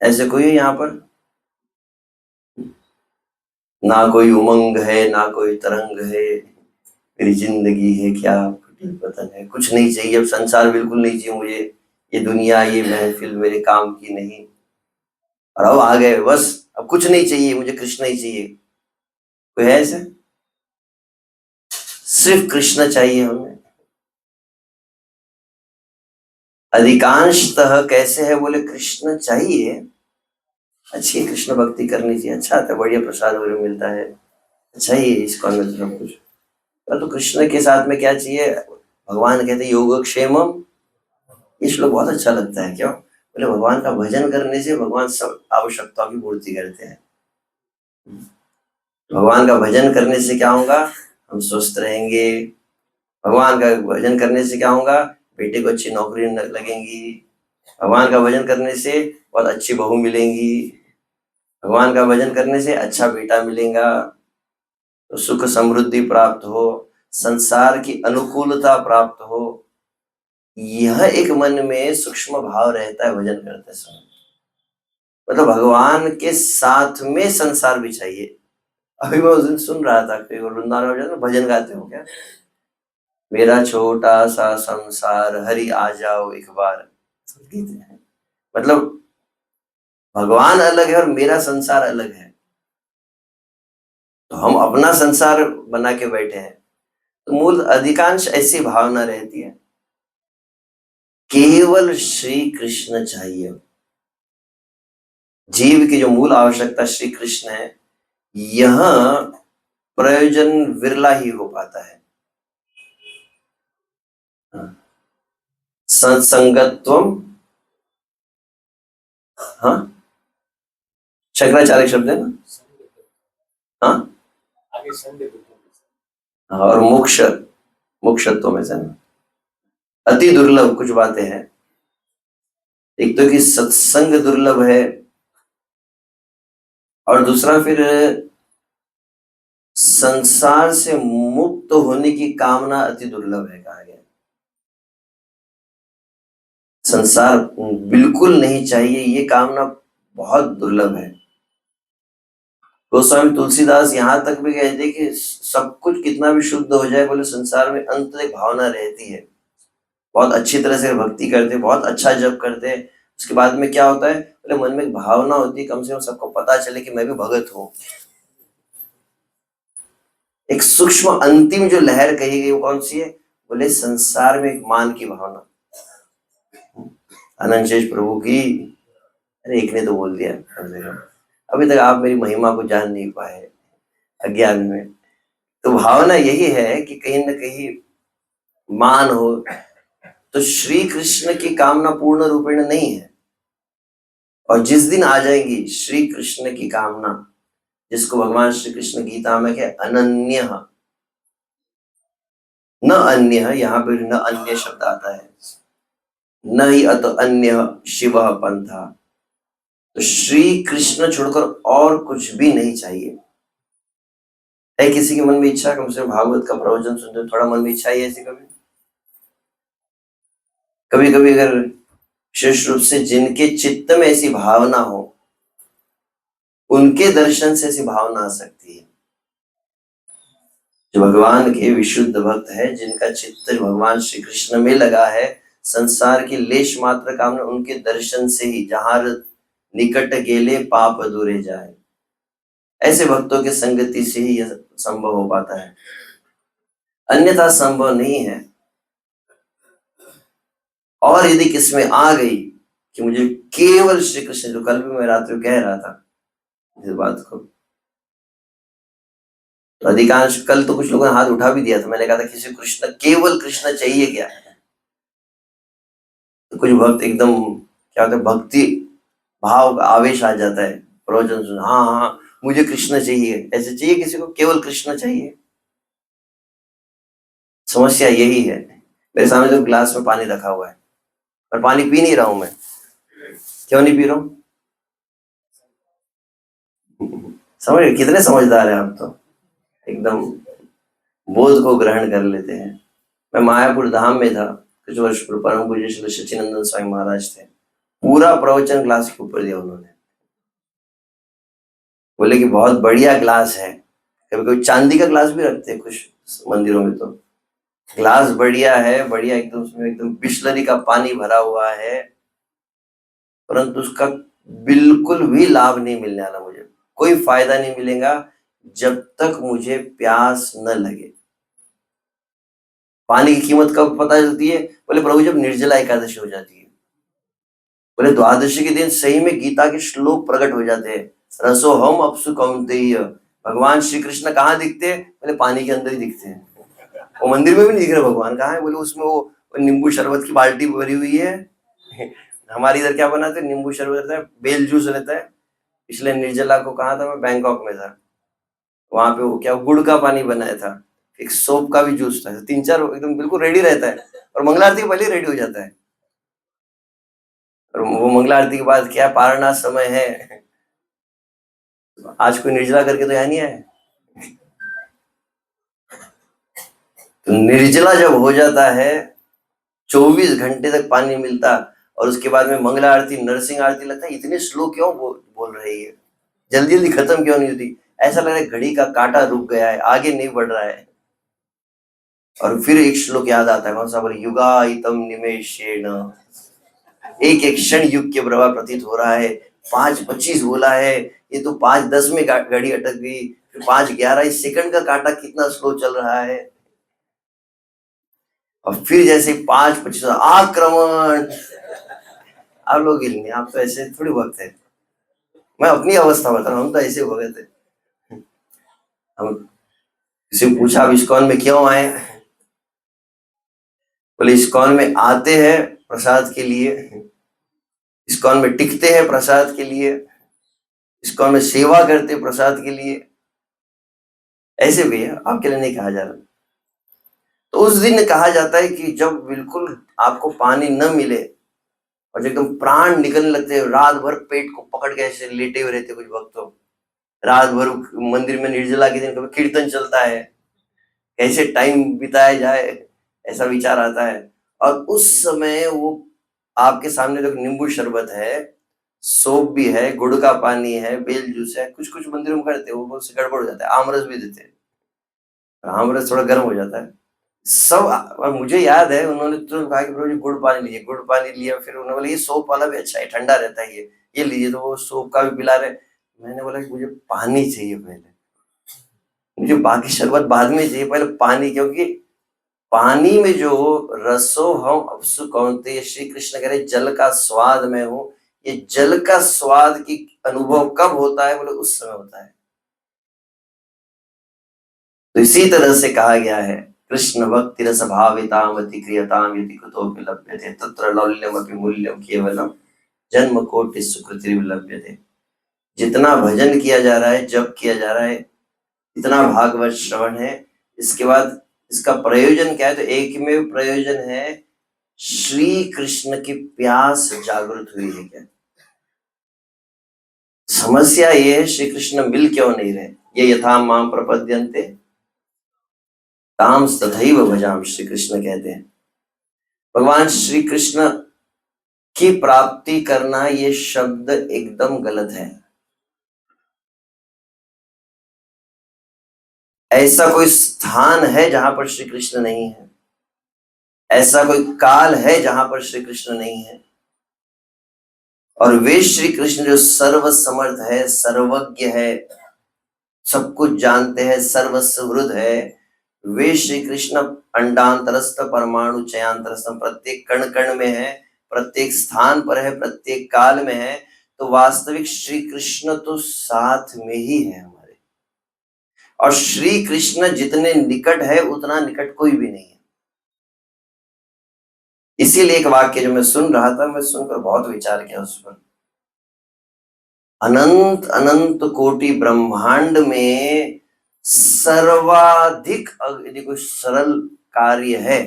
ऐसे कोई है यहाँ पर? ना कोई उमंग है, ना कोई तरंग है, मेरी जिंदगी है क्या फटी पतंग है, कुछ नहीं चाहिए, अब संसार बिल्कुल नहीं चाहिए मुझे, ये दुनिया ये महफिल मेरे काम की नहीं, और अब आ गए बस, अब कुछ नहीं चाहिए मुझे, कृष्ण ही चाहिए। कोई है ऐसे? सिर्फ कृष्ण चाहिए हमें। अधिकांशतः कैसे है, बोले कृष्ण चाहिए, अच्छी कृष्ण भक्ति करनी चाहिए, अच्छा आता है, बढ़िया प्रसाद वगैरह मिलता है, अच्छा ही है इसको में सब कुछ। तो कृष्ण के साथ में क्या चाहिए, भगवान कहते योगक्षेमम। ये श्लोक बहुत अच्छा लगता है, क्यों बोले भगवान का भजन करने से भगवान सब आवश्यकताओं की पूर्ति करते हैं। भगवान का भजन करने से क्या होगा, हम स्वस्थ रहेंगे। भगवान का भजन करने से क्या होगा, बेटे को अच्छी नौकरी लगेंगी। भगवान का भजन करने से बहुत अच्छी बहू मिलेंगी। भगवान का भजन करने से अच्छा बेटा मिलेगा, तो सुख समृद्धि प्राप्त हो, संसार की अनुकूलता प्राप्त हो। यह एक मन में सूक्ष्म भाव रहता है भजन करते समय। मतलब भगवान के साथ में संसार भी चाहिए। अभी मैं उस दिन सुन रहा था कि वृंदावन में भजन गाते हो क्या, मेरा छोटा सा संसार हरि आ जाओ एक बार, मतलब भगवान अलग है और मेरा संसार अलग है, तो हम अपना संसार बना के बैठे हैं। तो मूल अधिकांश ऐसी भावना रहती है, केवल श्री कृष्ण चाहिए। जीव की जो मूल आवश्यकता श्री कृष्ण है, यह प्रयोजन विरला ही हो पाता है। सत्संगत्वम, हाँ शंकराचार्य शब्द है ना, हाँ और मोक्ष, मोक्षत्व में से अति दुर्लभ कुछ बातें हैं। एक तो कि सत्संग दुर्लभ है, और दूसरा फिर संसार से मुक्त होने की कामना अति दुर्लभ है, कहा गया। संसार बिल्कुल नहीं चाहिए, ये कामना बहुत दुर्लभ है। गोस्वामी तुलसीदास यहाँ तक भी कहते कि सब कुछ कितना भी शुद्ध हो जाए, बोले संसार में अंत एक भावना रहती है। बहुत अच्छी तरह से भक्ति करते, बहुत अच्छा जप करते, उसके बाद में क्या होता है, बोले मन में एक भावना होती है, कम से कम सबको पता चले कि मैं भी भगत हूँ। एक सूक्ष्म अंतिम जो लहर कही गई वो कौन सी है, बोले संसार में एक मान की भावना। अनंत शेष प्रभु की, अरे एक ने तो बोल दिया, अभी तक आप मेरी महिमा को जान नहीं पाए अज्ञान में। तो भावना यही है कि कहीं ना कहीं मान हो, तो श्री कृष्ण की कामना पूर्ण रूपेण नहीं है। और जिस दिन आ जाएंगी श्री कृष्ण की कामना, जिसको भगवान श्री कृष्ण गीता में क्या अनन्य, न अन्य, यहाँ पे न अन्य शब्द आता है, न ही अत अन्य शिव पंथा, तो श्री कृष्ण छोड़कर और कुछ भी नहीं चाहिए। है किसी के मन में इच्छा, कम से कम भागवत का प्रवचन सुनते थोड़ा मन में इच्छा ही ऐसी कभी कभी कभी अगर विशेष रूप से जिनके चित्त में ऐसी भावना हो, उनके दर्शन से ऐसी भावना आ सकती है। जो भगवान के विशुद्ध भक्त है, जिनका चित्त भगवान श्री कृष्ण में लगा है, संसार की लेश मात्र कामना उनके दर्शन से ही, जहां निकट गेले पाप दूरे जाए, ऐसे भक्तों के संगति से ही यह संभव हो पाता है, अन्यथा संभव नहीं है। और यदि किसमें आ गई कि मुझे केवल श्री कृष्ण, जो कल भी मैं रात्रि कह रहा था इस बात को, तो अधिकांश, कल तो कुछ लोगों ने हाथ उठा भी दिया था, मैंने कहा था किसी कृष्ण, केवल कृष्ण चाहिए क्या, तो कुछ भक्त एकदम क्या होता है, भक्ति भाव का आवेश आ जाता है, प्रवचन सुन, हाँ हाँ मुझे कृष्ण चाहिए, ऐसे चाहिए किसी को? केवल कृष्ण चाहिए? समस्या यही है। मेरे सामने जो ग्लास में पानी रखा हुआ है और पानी पी नहीं रहा हूं मैं। क्यों नहीं पी रहा हूं? समझ गए? कितने समझदार हैं आप तो, एकदम बोध को ग्रहण कर लेते हैं। मैं मायापुर धाम में था कुछ वर्ष पूर्व, परम पूज्य श्री सच्चिदानंद स्वामी महाराज थे, पूरा प्रवचन ग्लास के ऊपर दिया उन्होंने। बोले कि बहुत बढ़िया ग्लास है। कभी कभी चांदी का ग्लास भी रखते हैं कुछ मंदिरों में, तो ग्लास बढ़िया है, बढ़िया एकदम, उसमें एकदम बिस्लरी का पानी भरा हुआ है, परंतु उसका बिल्कुल भी लाभ नहीं मिलने वाला मुझे, कोई फायदा नहीं मिलेगा जब तक मुझे प्यास न लगे। पानी की कीमत कब पता चलती है? बोले प्रभु जब निर्जला एकादशी हो जाती है। बोले द्वादशी के दिन सही में गीता के श्लोक प्रकट हो जाते हैं। रसो हम अपसु कौन्तेय, भगवान श्री कृष्ण कहाँ दिखते हैं? बोले पानी के अंदर ही दिखते हैं। वो मंदिर में भी नहीं दिख रहे भगवान, कहाँ है? बोले उसमें वो नींबू शरबत की बाल्टी भरी हुई है। हमारे इधर क्या बनाते हैं? नींबू शरबत रहता है, बेल जूस रहता है। पिछले निर्जला को कहा था, मैं बैंकॉक में था, वहां पे वो क्या गुड़ का पानी बनाया था, एक सोप का भी जूस था, 3-4 एकदम बिल्कुल रेडी रहता है, और मंगला आरती के पहले रेडी हो जाता है। और वो मंगला आरती के बाद क्या पारना समय है, आज कोई निर्जला करके तो यहाँ नहीं आया। तो निर्जला जब हो जाता है, 24 घंटे तक पानी नहीं मिलता, और उसके बाद में मंगला आरती, नरसिंह आरती, लगता है इतने स्लो क्यों बोल रही है, जल्दी जल्दी खत्म क्यों नहीं होती? ऐसा लग रहा है घड़ी का कांटा रुक गया है, आगे नहीं बढ़ रहा है। और फिर एक श्लोक याद आता है, कौन सा? बोले युगायतम निमेषेण, एक एक क्षण युग के बराबर प्रतीत हो रहा है। 5:25 बोला है, ये तो 5:10 में घड़ी अटक गई, फिर 5:11, इस सेकंड का कांटा कितना स्लो चल रहा है। और फिर जैसे 5:25 आक्रमण। आप लोग हिल नहीं, आप तो ऐसे थोड़ी भक्त है। मैं अपनी अवस्था बता रहा हूँ, हम तो ऐसे भगत है। हम किसी को पूछा आप इस्कॉन में क्यों आए? बोले इस्कॉन में आते हैं प्रसाद के लिए, इस्कॉन में टिकते हैं प्रसाद के लिए, इस्कॉन में सेवा करते प्रसाद के लिए। ऐसे भी है, आपके लिए नहीं कहा जा रहा। तो उस दिन कहा जाता है कि जब बिल्कुल आपको पानी न मिले और जब एकदम प्राण निकलने लगते हैं, रात भर पेट को पकड़ के ऐसे लेटे हुए रहते कुछ भक्त तो, रात भर मंदिर में निर्जला के दिन कभी कीर्तन चलता है, कैसे टाइम बिताया जाए, ऐसा विचार आता है। और उस समय वो आपके सामने जो नींबू शरबत है, सोप भी है, गुड़ का पानी है, बेल जूस है, कुछ कुछ मंदिरों में करते हैं, वो बहुत गड़बड़ हो जाता है, आमरस भी देते हैं, आमरस थोड़ा गर्म हो जाता है सब। और मुझे याद है उन्होंने तुरंत कहा कि प्रभु जी गुड़ पानी लीजिए, गुड़ पानी लिया, फिर उन्होंने बोला ये सोप वाला भी अच्छा है, ठंडा रहता है, ये लीजिए, तो वो सोप का भी पिला रहे। मैंने बोला कि मुझे पानी चाहिए पहले, मुझे बाकी शरबत बाद में चाहिए, पहले पानी, क्योंकि पानी में जो रसो हम अपसु कौन्तेय, श्री कृष्ण कह रहे जल का स्वाद मैं हूं, ये जल का स्वाद की अनुभव कब होता है? बोले उस समय होता है। तो इसी तरह से कहा गया है, कृष्ण भक्ति रस भाविताम अति क्रियताम यदि कुतोपि लभ्यते तत्र लौल्यमपि मूल्यम केवलम जन्म कोटि सुकृतिरिव लभ्यते। जितना भजन किया जा रहा है, जप किया जा रहा है, इतना भागवत श्रवण है, इसके बाद इसका प्रयोजन क्या है? तो एक में प्रयोजन है, श्री कृष्ण की प्यास जागृत हुई है क्या? समस्या ये है श्री कृष्ण मिल क्यों नहीं रहे? ये यथा माम प्रपद्यन्ते ताम तथैव भजाम, श्री कृष्ण कहते हैं। भगवान श्री कृष्ण की प्राप्ति करना ये शब्द एकदम गलत है। ऐसा कोई स्थान है जहां पर श्री कृष्ण नहीं है? ऐसा कोई काल है जहां पर श्री कृष्ण नहीं है? और वे श्री कृष्ण जो सर्व समर्थ है, सर्वज्ञ है, सब कुछ जानते हैं, सर्वसुहृद है, वे श्री कृष्ण अंडांतरस्थ परमाणु चयांतरस्थ, प्रत्येक कण कण में है, प्रत्येक स्थान पर है, प्रत्येक काल में है। तो वास्तविक श्री कृष्ण तो साथ में ही है हमारे, और श्री कृष्ण जितने निकट है उतना निकट कोई भी नहीं है। इसीलिए एक वाक्य जो मैं सुन रहा था, मैं सुनकर बहुत विचार किया उस पर। अनंत अनंत कोटि ब्रह्मांड में सर्वाधिक यदि कोई सरल कार्य है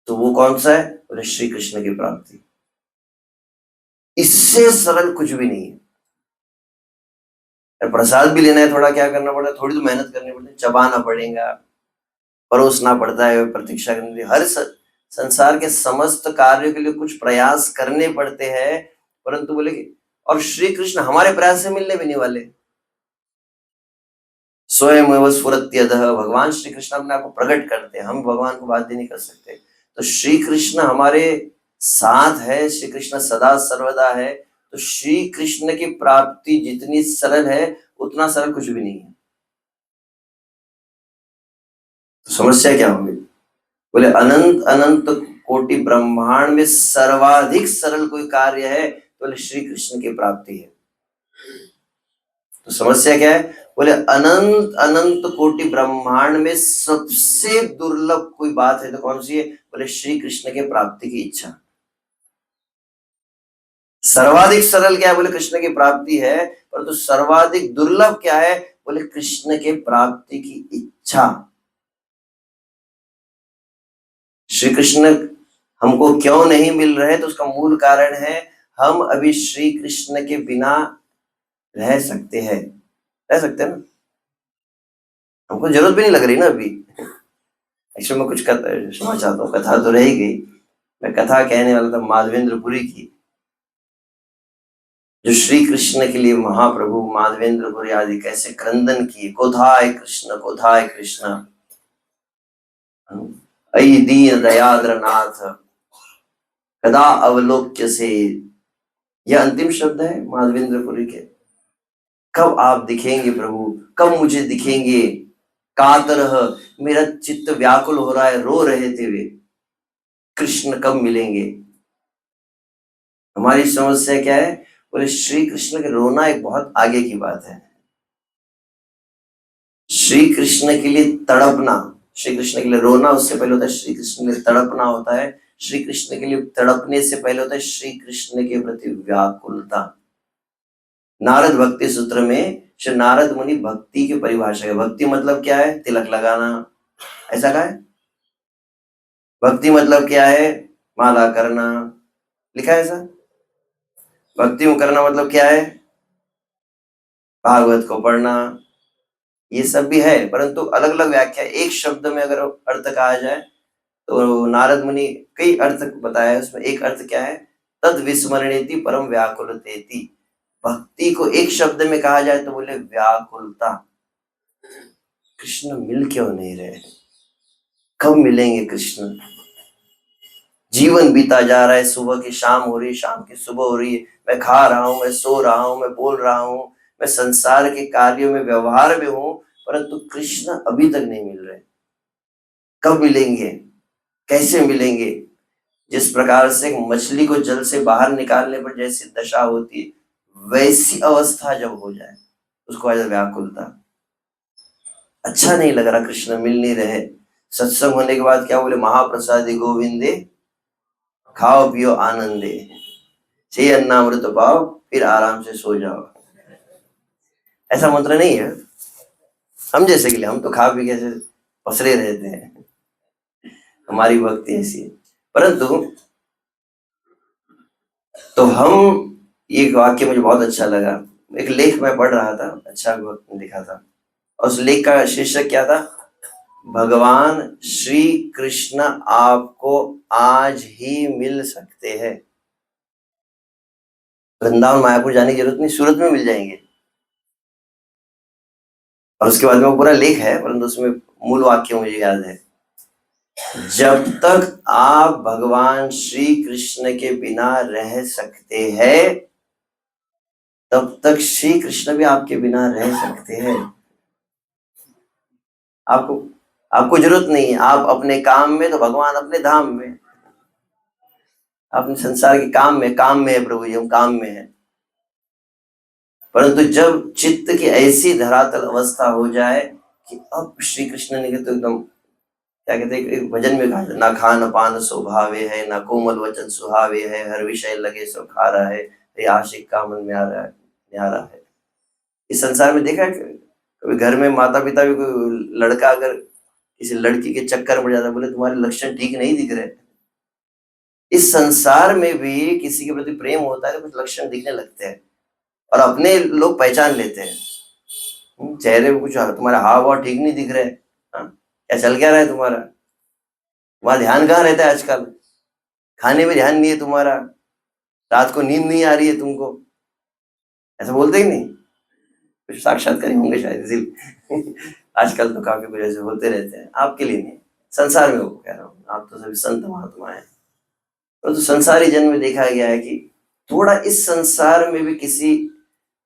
तो वो कौन सा है? बोले श्री कृष्ण की प्राप्ति। इससे सरल कुछ भी नहीं है। प्रसाद भी लेना है, थोड़ा क्या करना पड़ता है, थोड़ी तो मेहनत करनी पड़ती है, चबाना पड़ेगा, परोसना पड़ता है, प्रतीक्षा करनी पड़ती है। हर संसार के समस्त कार्यों के लिए कुछ प्रयास करने पड़ते हैं, परंतु बोले और श्री कृष्ण हमारे प्रयास से मिलने भी नहीं वाले। स्वयं एवं स्फुरत्यदः, भगवान श्री कृष्ण अपने आप को प्रकट करते हैं, हम भगवान को बाध्य नहीं कर सकते। तो श्री कृष्ण हमारे साथ है, श्री कृष्ण सदा सर्वदा है। तो श्री कृष्ण की प्राप्ति जितनी सरल है उतना सरल कुछ भी नहीं है। तो समस्या क्या होगी? बोले अनंत अनंत कोटि ब्रह्मांड में सर्वाधिक सरल कोई कार्य है तो बोले श्री कृष्ण की प्राप्ति है। तो समस्या क्या है? बोले अनंत अनंत कोटि ब्रह्मांड में सबसे दुर्लभ कोई बात है तो कौन सी है? बोले श्री कृष्ण के प्राप्ति की इच्छा। सर्वाधिक सरल क्या है? बोले कृष्ण की प्राप्ति है, परंतु तो सर्वाधिक दुर्लभ क्या है? बोले कृष्ण के प्राप्ति की इच्छा। श्री कृष्ण हमको क्यों नहीं मिल रहे? तो उसका मूल कारण है हम अभी श्री कृष्ण के बिना रह सकते हैं ना, हमको जरूरत भी नहीं लग रही ना अभी। एक्चुअली मैं कुछ सुनना चाहता हूँ, कथा तो रह गई। मैं कथा कहने वाला था माधवेंद्रपुरी की, जो श्री कृष्ण के लिए महाप्रभु माधवेंद्रपुरी आदि कैसे क्रंदन किए, कोथाय कृष्ण अयि दीन दयाद्र नाथ कदा अवलोक्य से। यह अंतिम शब्द है माधवेंद्रपुरी के। कब आप दिखेंगे प्रभु, कब मुझे दिखेंगे? कातरह, मेरा चित्त व्याकुल हो रहा है, रो रहे थे वे, कृष्ण कब मिलेंगे? हमारी समस्या क्या है? बोले श्री कृष्ण के रोना एक बहुत आगे की बात है। श्री कृष्ण के लिए तड़पना, श्री कृष्ण के लिए रोना उससे पहले होता है श्री कृष्ण के लिए तड़पना होता है। श्री कृष्ण के लिए तड़पने से पहले होता है श्री कृष्ण के प्रति व्याकुलता। नारद भक्ति सूत्र में श्री नारद मुनि भक्ति की परिभाषा है। भक्ति मतलब क्या है? तिलक लगाना, ऐसा कहा है। भक्ति मतलब क्या है? माला करना, लिखा है ऐसा। भक्ति करना मतलब क्या है? भागवत को पढ़ना, ये सब भी है, परंतु अलग अलग व्याख्या। एक शब्द में अगर अर्थ कहा जाए तो नारद मुनि कई अर्थ बताया है, उसमें एक अर्थ क्या है? तद विस्मरणेति परम व्याकुलतेति। भक्ति को एक शब्द में कहा जाए तो बोले व्याकुलता। कृष्ण मिल क्यों नहीं रहे? कब मिलेंगे कृष्ण? जीवन बीता जा रहा है, सुबह की शाम हो रही है, शाम की सुबह हो रही है, मैं खा रहा हूँ, मैं सो रहा हूँ, मैं बोल रहा हूँ, मैं संसार के कार्यों में व्यवहार में हूँ, परंतु कृष्ण अभी तक नहीं मिल रहे। कब मिलेंगे? कैसे मिलेंगे? जिस प्रकार से मछली को जल से बाहर निकालने पर जैसी दशा होती है, वैसी अवस्था जब हो जाए उसको आ जाए व्याकुलता। अच्छा नहीं लग रहा, कृष्ण मिल नहीं रहे। सत्संग होने के बाद क्या बोले? महाप्रसादी गोविंदे खाओ पियो आनंदे, से अन्नामृत पाओ फिर आराम से सो जाओ। ऐसा मंत्र नहीं है हम जैसे के लिए। हम तो खा पी कैसे पसरे रहते हैं, हमारी भक्ति ऐसी है। परंतु तो हम, ये वाक्य मुझे बहुत अच्छा लगा। एक लेख मैं पढ़ रहा था, अच्छा लिखा था, और उस लेख का शीर्षक क्या था? भगवान श्री कृष्ण आपको आज ही मिल सकते हैं। वृंदावन मायापुर जाने की जरूरत नहीं, सूरत में मिल जाएंगे। और उसके बाद में वो पूरा लेख है, परंतु उसमें मूल वाक्य मुझे याद है। जब तक आप भगवान श्री कृष्ण के बिना रह सकते हैं तब तक श्री कृष्ण भी आपके बिना रह सकते हैं। आपको जरूरत नहीं है, आप अपने काम में तो भगवान अपने धाम में, अपने संसार के काम में है प्रभु जी, हम काम में है। परंतु जब चित्त की ऐसी धरातल अवस्था हो जाए कि अब श्री कृष्ण ने तो एकदम, क्या कहते हैं, एक भजन में कहा, ना खान पान स्वभावे है, ना कोमल वचन सुहावे है, हर विषय लगे सो खा रहा है, ये आशिक का मन में आ रहा है, न्यारा है। इस संसार में देखा है कभी घर में माता पिता भी, कोई लड़का अगर किसी लड़की के चक्कर में पड़ जाता है, बोले तुम्हारे लक्षण ठीक नहीं दिख रहे। इस संसार में भी किसी के प्रति प्रेम होता है तो कुछ लक्षण दिखने लगते हैं और अपने लोग पहचान लेते हैं। चेहरे में कुछ तुम्हारे हाव भाव ठीक नहीं दिख रहे, क्या चल क्या रहा है तुम्हारा, तुम्हारा ध्यान कहाँ रहता है आजकल, खाने में ध्यान नहीं है तुम्हारा, रात को नींद नहीं आ रही है तुमको, ऐसा बोलते ही नहीं। कुछ साक्षात्कारी होंगे शायद इसीलिए आजकल तो काफी कुछ ऐसे होते रहते हैं। आपके लिए नहीं, संसार में वो कह रहा हूँ, आप तो सभी संत महात्मा है। तो संसारी जन्म में देखा गया है कि थोड़ा इस संसार में भी किसी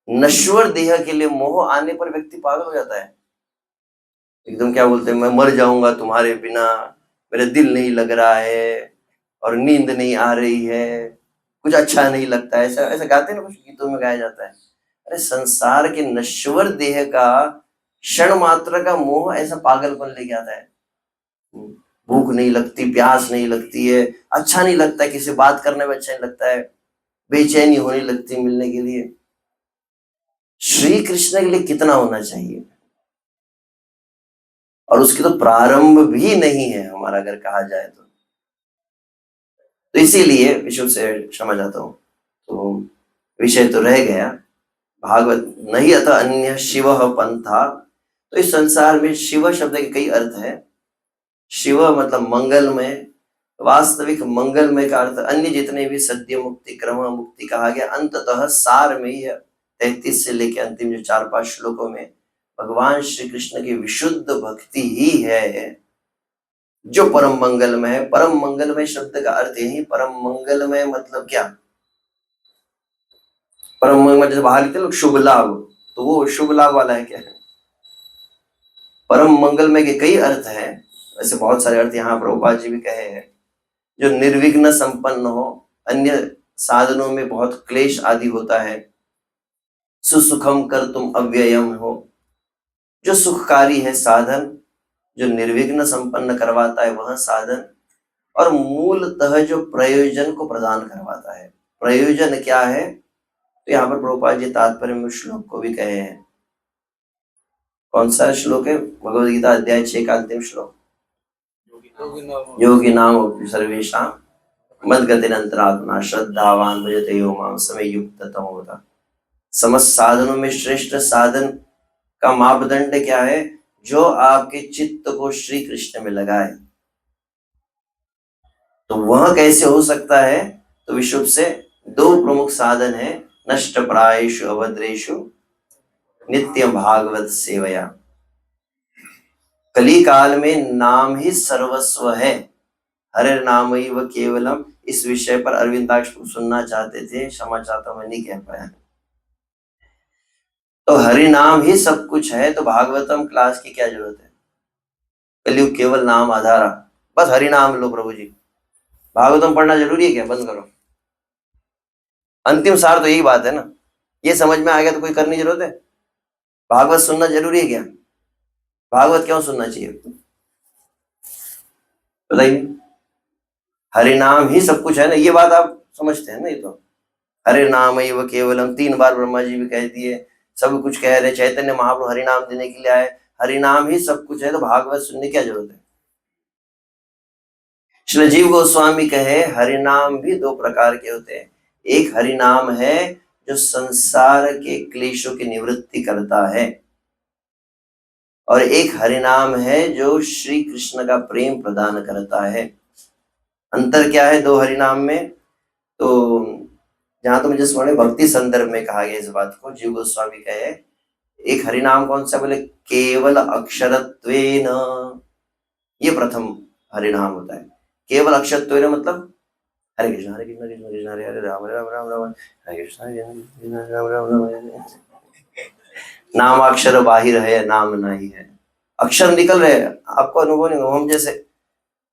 नश्वर देह के लिए मोह आने पर व्यक्ति पागल हो जाता है। एकदम क्या बोलते हैं, मैं मर जाऊंगा तुम्हारे बिना, मेरा दिल नहीं लग रहा है और नींद नहीं आ रही है, कुछ अच्छा नहीं लगता है, ऐसा ऐसा गाते हैं ना, कुछ गीतों में गाया जाता है। अरे संसार के नश्वर देह का क्षण मात्र का मोह ऐसा पागलपन लेके आता है। भूख नहीं लगती, प्यास नहीं लगती है, अच्छा नहीं लगता है, किसी बात करने में अच्छा नहीं लगता है, बेचैनी होने लगती है मिलने के लिए। श्री कृष्ण के लिए कितना होना चाहिए, और उसकी तो प्रारंभ भी नहीं है हमारा अगर कहा जाए तो इसीलिए विष्णु से क्षमा चाहता हूं। तो विषय तो रह गया, भागवत नहीं अतः अन्य शिव पंथा। तो इस संसार में शिव शब्द के कई अर्थ है। शिव मतलब मंगलमय, वास्तविक मंगलमय का अर्थ अन्य जितने भी सद्य मुक्ति, क्रम मुक्ति कहा गया, अंततः सार में ही 33 से लेकर अंतिम जो 4-5 श्लोकों में भगवान श्री कृष्ण की विशुद्ध भक्ति ही है जो परम मंगलमय है। परम मंगलमय शब्द का अर्थ यही, परम मंगलमय मतलब क्या, परम मंगल जैसे बाहर लिखते लोग शुभ लाभ, तो वो शुभ लाभ वाला है क्या? परम मंगलमय के कई अर्थ हैं, वैसे बहुत सारे अर्थ यहाँ प्रभुपाद जी भी कहे हैं। जो निर्विघ्न संपन्न हो, अन्य साधनों में बहुत क्लेश आदि होता है, सुसुखम कर तुम अव्ययम हो, जो सुखकारी है साधन, जो निर्विघ्न संपन्न करवाता है वह साधन, और मूलतः जो प्रयोजन को प्रदान करवाता है। प्रयोजन क्या है, तो यहाँ पर प्रभुपाद जी तात्पर्य में श्लोक को भी कहे हैं। कौन सा श्लोक है? भगवद गीता अध्याय 6 का अंतिम श्लोक, योगी नाम सर्वेशां मद्गतिरंतरात्मा श्रद्धावान भजते यो माम समय युक्त तमोदा। समस्त साधनों में श्रेष्ठ साधन का मापदंड क्या है? जो आपके चित्त को श्री कृष्ण में लगाए। तो वह कैसे हो सकता है? तो विशुद्ध से 2 प्रमुख साधन है, नष्ट प्रायेषु अभद्रेषु नित्य भागवत सेवया। कली काल में नाम ही सर्वस्व है, हरे नाम ही व केवलम। इस विषय पर अरविंदाक्ष सुनना चाहते थे, क्षमा चाहता हूं मैं नहीं कह पाया। तो हरि नाम ही सब कुछ है, तो भागवतम क्लास की क्या जरूरत है? कलयुग केवल नाम आधारा, बस हरि नाम लो प्रभु जी। भागवतम पढ़ना जरूरी है क्या? बंद करो। अंतिम सार तो यही बात है ना, ये समझ में आ गया तो कोई करने की जरूरत है? भागवत सुनना जरूरी है क्या? भागवत क्यों सुनना चाहिए बताइए? हरि नाम ही सब कुछ है ना, ये बात आप समझते हैं ना? ये तो हरे नाम ही वो केवलम 3 बार ब्रह्मा जी भी कह दिए, सब कुछ कह रहे, चैतन्य महाप्रभु हरि नाम देने के लिए आए, हरि नाम ही सब कुछ है, तो भागवत सुनने की क्या जरूरत है? श्री जीव गोस्वामी कहे हरि नाम भी 2 प्रकार के होते हैं। एक हरि नाम है जो संसार के क्लेशों की निवृत्ति करता है, और एक हरि नाम है जो श्री कृष्ण का प्रेम प्रदान करता है। अंतर क्या है 2 हरि नाम में? तो जहां तो मुझे स्मरण भक्ति संदर्भ में कहा गया इस बात को, जीव गोस्वामी कहे एक हरि नाम कौन सा? बोले केवल अक्षरत्वेन, ये प्रथम हरि नाम होता है। केवल अक्षरत्वेन मतलब हरे कृष्ण कृष्ण कृष्ण हरे हरे राम राम राम राम हरे कृष्ण राम राम राम। नाम अक्षर बाहिर है, नाम नहीं है, अक्षर निकल रहे हैं, आपको अनुभव नहीं होगा। हम जैसे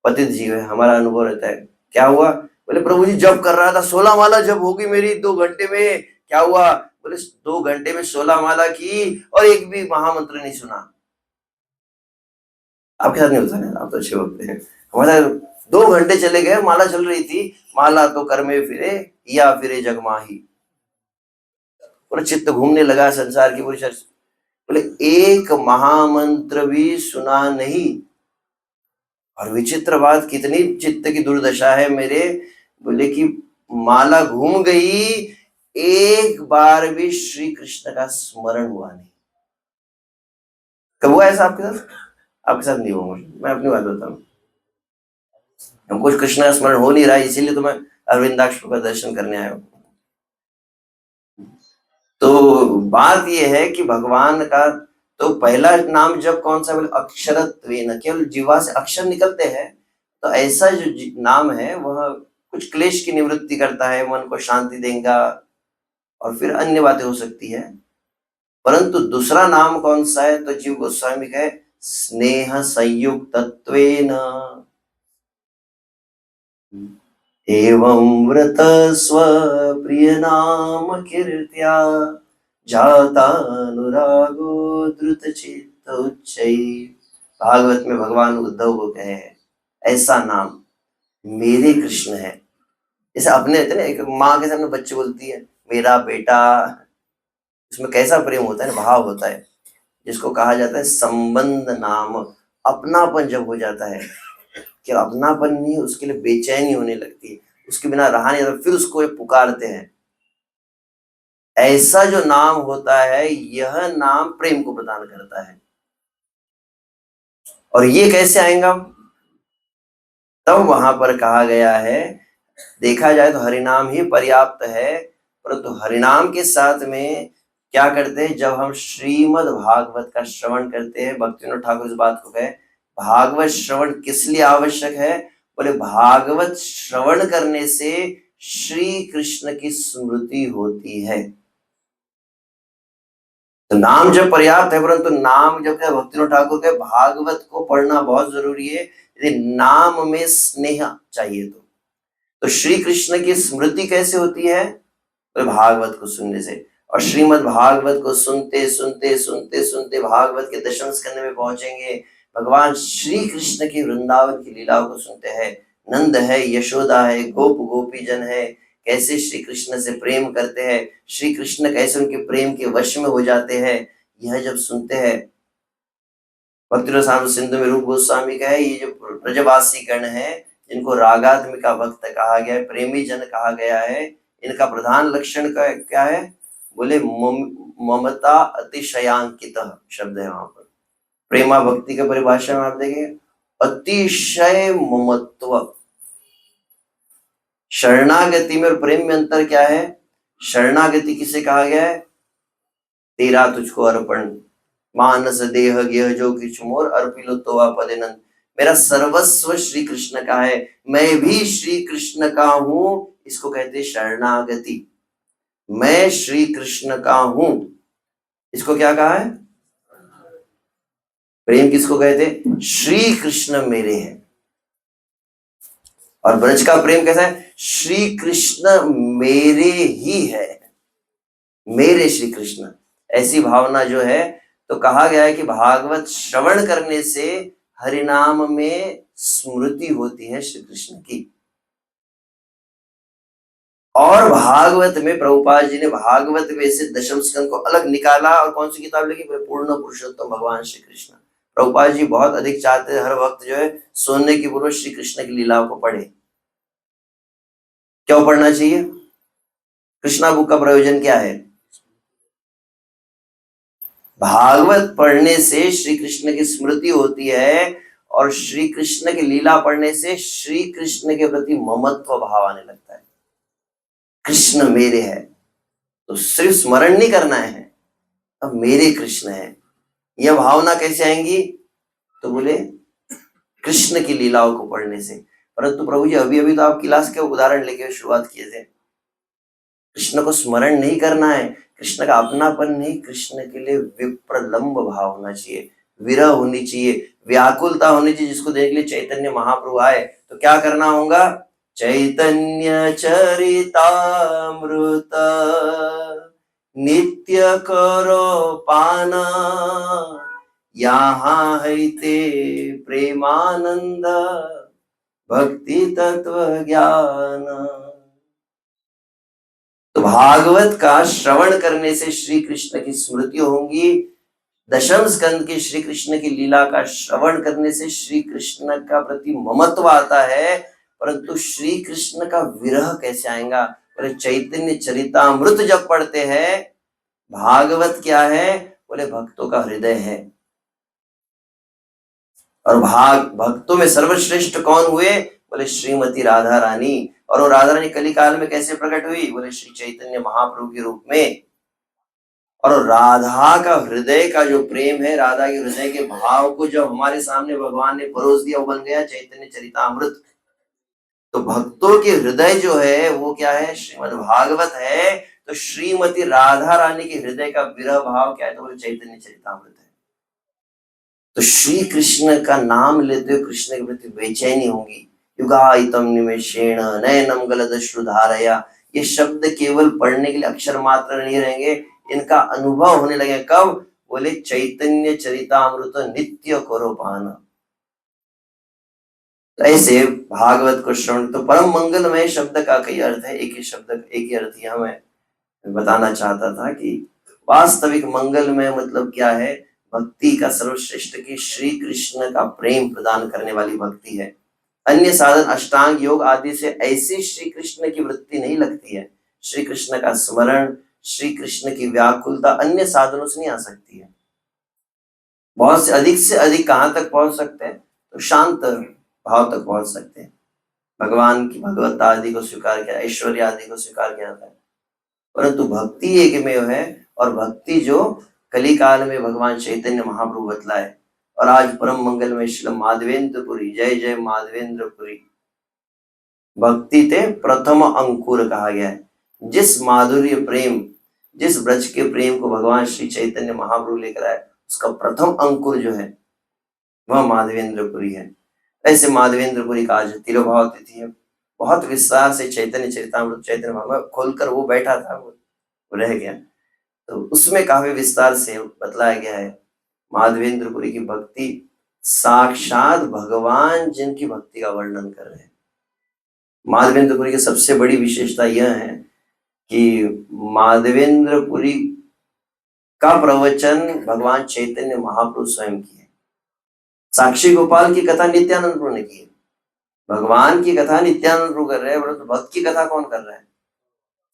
पतित जीव है, हमारा अनुभव रहता है। क्या हुआ? बोले प्रभु जी जब कर रहा था, 16 माला जब होगी मेरी 2 घंटे में। क्या हुआ? बोले 2 घंटे में 16 माला की और एक भी महामंत्र नहीं सुना। आपके साथ नहीं होता है, आप तो अच्छे होते हैं। हमारा 2 घंटे चले गए, माला चल रही थी, माला तो कर में फिरे या फिरे जगमाही। पूरा चित्त घूमने लगा संसार की पूरी चर्चा। बोले एक महामंत्र भी सुना नहीं। और विचित्र बात, कितनी चित्त की दुर्दशा है मेरे। बोले कि माला घूम गई, एक बार भी श्री कृष्ण का स्मरण हुआ नहीं। कब हुआ ऐसा आपके साथ? आपके साथ नहीं होगा। मैं अपनी बात बताऊं, हमको कृष्ण का स्मरण हो नहीं रहा है, इसीलिए तो मैं अरविंदाक्ष का दर्शन करने आया हूं। तो बात यह है कि भगवान का तो पहला नाम जब कौन सा, बोले अक्षरत्वेन, केवल जीवा से अक्षर निकलते हैं। तो ऐसा जो नाम है वह कुछ क्लेश की निवृत्ति करता है, मन को शांति देगा, और फिर अन्य बातें हो सकती है। परंतु दूसरा नाम कौन सा है? तो जीव गोस्वामी का है स्नेह संयुक्तत्वेन एवं व्रत स्वप्रिय नाम कीर्त्या जातानुरागो द्रुत चित्त उच्चै। भागवत में भगवान उद्धव को कहे ऐसा नाम मेरे कृष्ण है। जैसे अपने रहते ना, एक माँ के सामने बच्चे बोलती है मेरा बेटा, उसमें कैसा प्रेम होता है, भाव होता है, जिसको कहा जाता है संबंध नाम। अपनापन जब हो जाता है, कि अपनापन नहीं, उसके लिए बेचैनी होने लगती है, उसके बिना रहा नहीं जाता, फिर उसको ये पुकारते हैं। ऐसा जो नाम होता है, यह नाम प्रेम को प्रदान करता है। और ये कैसे आएगा? तब वहां पर कहा गया है, देखा जाए तो हरिनाम ही पर्याप्त है, परंतु हरिनाम के साथ में क्या करते हैं, जब हम श्रीमद् भागवत का श्रवण करते हैं, भक्तिविनोद ठाकुर इस बात को कहे भागवत श्रवण किस लिए आवश्यक है? बोले भागवत श्रवण करने से श्री कृष्ण की स्मृति होती है। तो नाम जब पर्याप्त है, परंतु नाम जब क्या, भक्तिविनोद ठाकुर के भागवत को पढ़ना बहुत जरूरी है, यदि नाम में स्नेह चाहिए तो श्री कृष्ण की स्मृति कैसे होती है? तो भागवत को सुनने से। और श्रीमद् भागवत को सुनते सुनते सुनते सुनते भागवत के दशम स्कंद में पहुंचेंगे, भगवान श्री कृष्ण की वृंदावन की लीलाओं को सुनते हैं। नंद है, यशोदा है, गोप गोपी जन है, कैसे श्री कृष्ण से प्रेम करते हैं, श्री कृष्ण कैसे उनके प्रेम के वश में हो जाते हैं, यह जब सुनते हैं। भक्ति सिंधु में रूप गोस्वामी का है, ये जो ब्रजवासी गण है, जिनको रागात्मिका भक्त कहा गया है, प्रेमी जन कहा गया है, इनका प्रधान लक्षण का क्या है? बोले ममता अतिशयांकित शब्द है वहां पर। प्रेमा भक्ति के परिभाषा में आप देखेंगे अतिशय ममत्व। शरणागति में और प्रेम में अंतर क्या है? शरणागति किसे कहा गया है? तेरा तुझको अर्पण, मानस देह गेह जो किछु मोर अर्पिलो तो पदेनंद। मेरा सर्वस्व श्री कृष्ण का है, मैं भी श्री कृष्ण का हूं, इसको कहते शरणागति। मैं श्री कृष्ण का हूं, इसको क्या कहा है? प्रेम किसको कहते? श्री कृष्ण मेरे हैं। और ब्रज का प्रेम कैसा है? श्री कृष्ण मेरे ही है, मेरे श्री कृष्ण, ऐसी भावना जो है। तो कहा गया है कि भागवत श्रवण करने से हरिनाम में स्मृति होती है श्री कृष्ण की। और भागवत में प्रभुपाद जी ने भागवत में से दशम स्कंद को अलग निकाला, और कौन सी किताब लिखी? पूर्ण पुरुषोत्तम भगवान श्री कृष्ण। प्रभुपाद जी बहुत अधिक चाहते हैं हर वक्त जो है सोने की पूर्व श्री कृष्ण की लीलाओं को पढ़े। क्यों पढ़ना चाहिए? कृष्णा बुक का प्रयोजन क्या है? भागवत पढ़ने से श्री कृष्ण की स्मृति होती है, और श्री कृष्ण की लीला पढ़ने से श्री कृष्ण के प्रति ममत्व भाव आने लगता है। कृष्ण मेरे है, तो सिर्फ स्मरण नहीं करना है, अब मेरे कृष्ण है, यह भावना कैसे आएंगी? तो बोले कृष्ण की लीलाओं को पढ़ने से। परंतु प्रभु जी अभी अभी तो आप क्लास के उदाहरण लेके शुरुआत किए थे, कृष्ण को स्मरण नहीं करना है, कृष्ण का अपनापन नहीं, कृष्ण के लिए विप्रलंब भाव होना चाहिए, विरह होनी चाहिए, व्याकुलता होनी चाहिए, जिसको देखने के लिए चैतन्य महाप्रभु आए। तो क्या करना होगा? चैतन्य चरितामृत नित्य करो पाना, यहाँ है ते प्रेमानंद भक्ति तत्व ज्ञान। तो भागवत का श्रवण करने से श्री कृष्ण की स्मृति होंगी। दशम स्कंद के श्री कृष्ण की लीला का श्रवण करने से श्री कृष्ण का प्रति ममत्व आता है, परंतु श्री कृष्ण का विरह कैसे आएगा? बोले चैतन्य चरितामृत जब पढ़ते हैं, भागवत क्या है? बोले भक्तों का हृदय है। और भक्तों में सर्वश्रेष्ठ कौन हुए? बोले श्रीमती राधा रानी। और वो राधा रानी कलिकाल में कैसे प्रकट हुई? बोले श्री चैतन्य महाप्रभु के रूप में। और राधा का हृदय का जो प्रेम है, राधा के हृदय के भाव को जब हमारे सामने भगवान ने परोस दिया, वो बन गया चैतन्य चरितामृत। तो भक्तों के हृदय जो है वो क्या है? श्रीमद् भागवत है। तो श्रीमती राधा रानी के हृदय का विरह भाव क्या है? तो बोले चैतन्य चरितामृत है। तो श्री कृष्ण का नाम लेते हुए कृष्ण के प्रति बेचैनी होंगी। युगायतम निमेषेण नयनम गलदश्रुधारया। ये शब्द केवल पढ़ने के लिए अक्षर मात्र नहीं रहेंगे, इनका अनुभव होने लगे। कब? बोले चैतन्य चरितामृत नित्य करो पान। तो ऐसे भागवत को श्रवण, तो परम मंगलमय शब्द का कई अर्थ है, एक ही शब्द एक ही अर्थ यहाँ मैं बताना चाहता था कि वास्तविक मंगलमय मतलब क्या है? भक्ति का सर्वश्रेष्ठ की श्री कृष्ण का प्रेम प्रदान करने वाली भक्ति है। अन्य साधन अष्टांग योग आदि से ऐसी श्री कृष्ण की वृत्ति नहीं लगती है। श्री कृष्ण का स्मरण, श्री कृष्ण की व्याकुलता अन्य साधनों से नहीं आ सकती है। बहुत से अधिक कहाँ तक पहुंच सकते हैं? तो शांत भाव तक पहुंच सकते हैं। भगवान की भगवत्ता आदि को स्वीकार किया, ऐश्वर्य आदि को स्वीकार किया जाता है, परंतु भक्ति एकमेव है। और भक्ति जो कलिकाल में भगवान चैतन्य महाप्रभु बतलाए। और आज परम मंगल में श्री माधवेंद्रपुरी, जय जय माधवेंद्रपुरी, भक्ति ते प्रथम अंकुर कहा गया है। जिस माधुर्य प्रेम, जिस ब्रज के प्रेम को भगवान श्री चैतन्य महाप्रभु लेकर आए, उसका प्रथम अंकुर जो है वह माधवेंद्रपुरी है। ऐसे माधवेंद्रपुरी का आज तिरुभाव तिथि है। बहुत विस्तार से चैतन्य चरितामृत, चैतन्य भागवत खोलकर वो बैठा था, वो रह गया, तो उसमें काफी विस्तार से बतलाया गया है। माधवेंद्रपुरी की भक्ति साक्षात भगवान जिनकी भक्ति का वर्णन कर रहे हैं। माधवेंद्रपुरी की सबसे बड़ी विशेषता यह है कि माधवेंद्रपुरी का प्रवचन भगवान चैतन्य महाप्रभु स्वयं की है। साक्षी गोपाल की कथा नित्यानंद प्रभु ने की है। भगवान की कथा नित्यानंद प्रभु कर रहे हैं, परंतु भक्त की कथा कौन कर रहा है?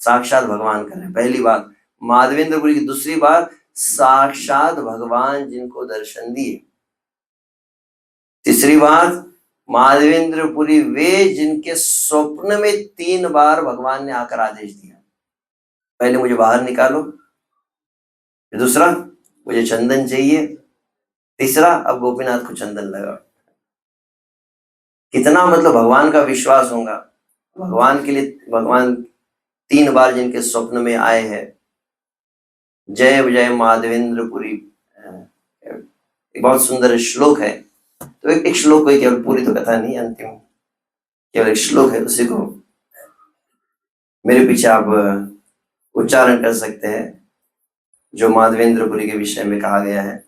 साक्षात भगवान कर रहे हैं। पहली बात माधवेंद्रपुरी की। दूसरी बात, साक्षात भगवान जिनको दर्शन दिए। तीसरी बात, माधवेंद्रपुरी वे जिनके स्वप्न में 3 बार भगवान ने आकर आदेश दिया, पहले मुझे बाहर निकालो, दूसरा मुझे चंदन चाहिए, तीसरा अब गोपीनाथ को चंदन लगा। कितना मतलब भगवान का विश्वास होगा। भगवान के लिए भगवान 3 बार जिनके स्वप्न में आए हैं। जय जय माधवेंद्रपुरी, एक बहुत सुंदर श्लोक है। तो एक श्लोक को, केवल पूरी तो कथा नहीं, अंतिम केवल एक श्लोक है, उसी को मेरे पीछे आप उच्चारण कर सकते हैं, जो माधवेंद्रपुरी के विषय में कहा गया है।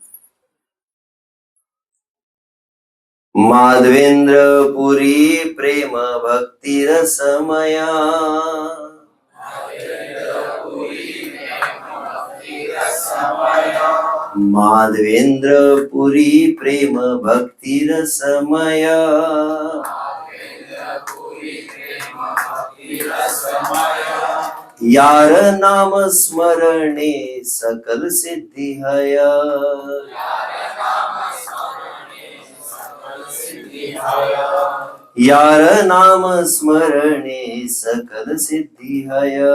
माधवेंद्रपुरी प्रेम भक्ति रसमया, माधवेंद्रपुरी प्रेम भक्ति रसमया, यार नाम स्मरणे सकल सिद्धि हया, यार नाम स्मरणे सकल सिद्धि हया।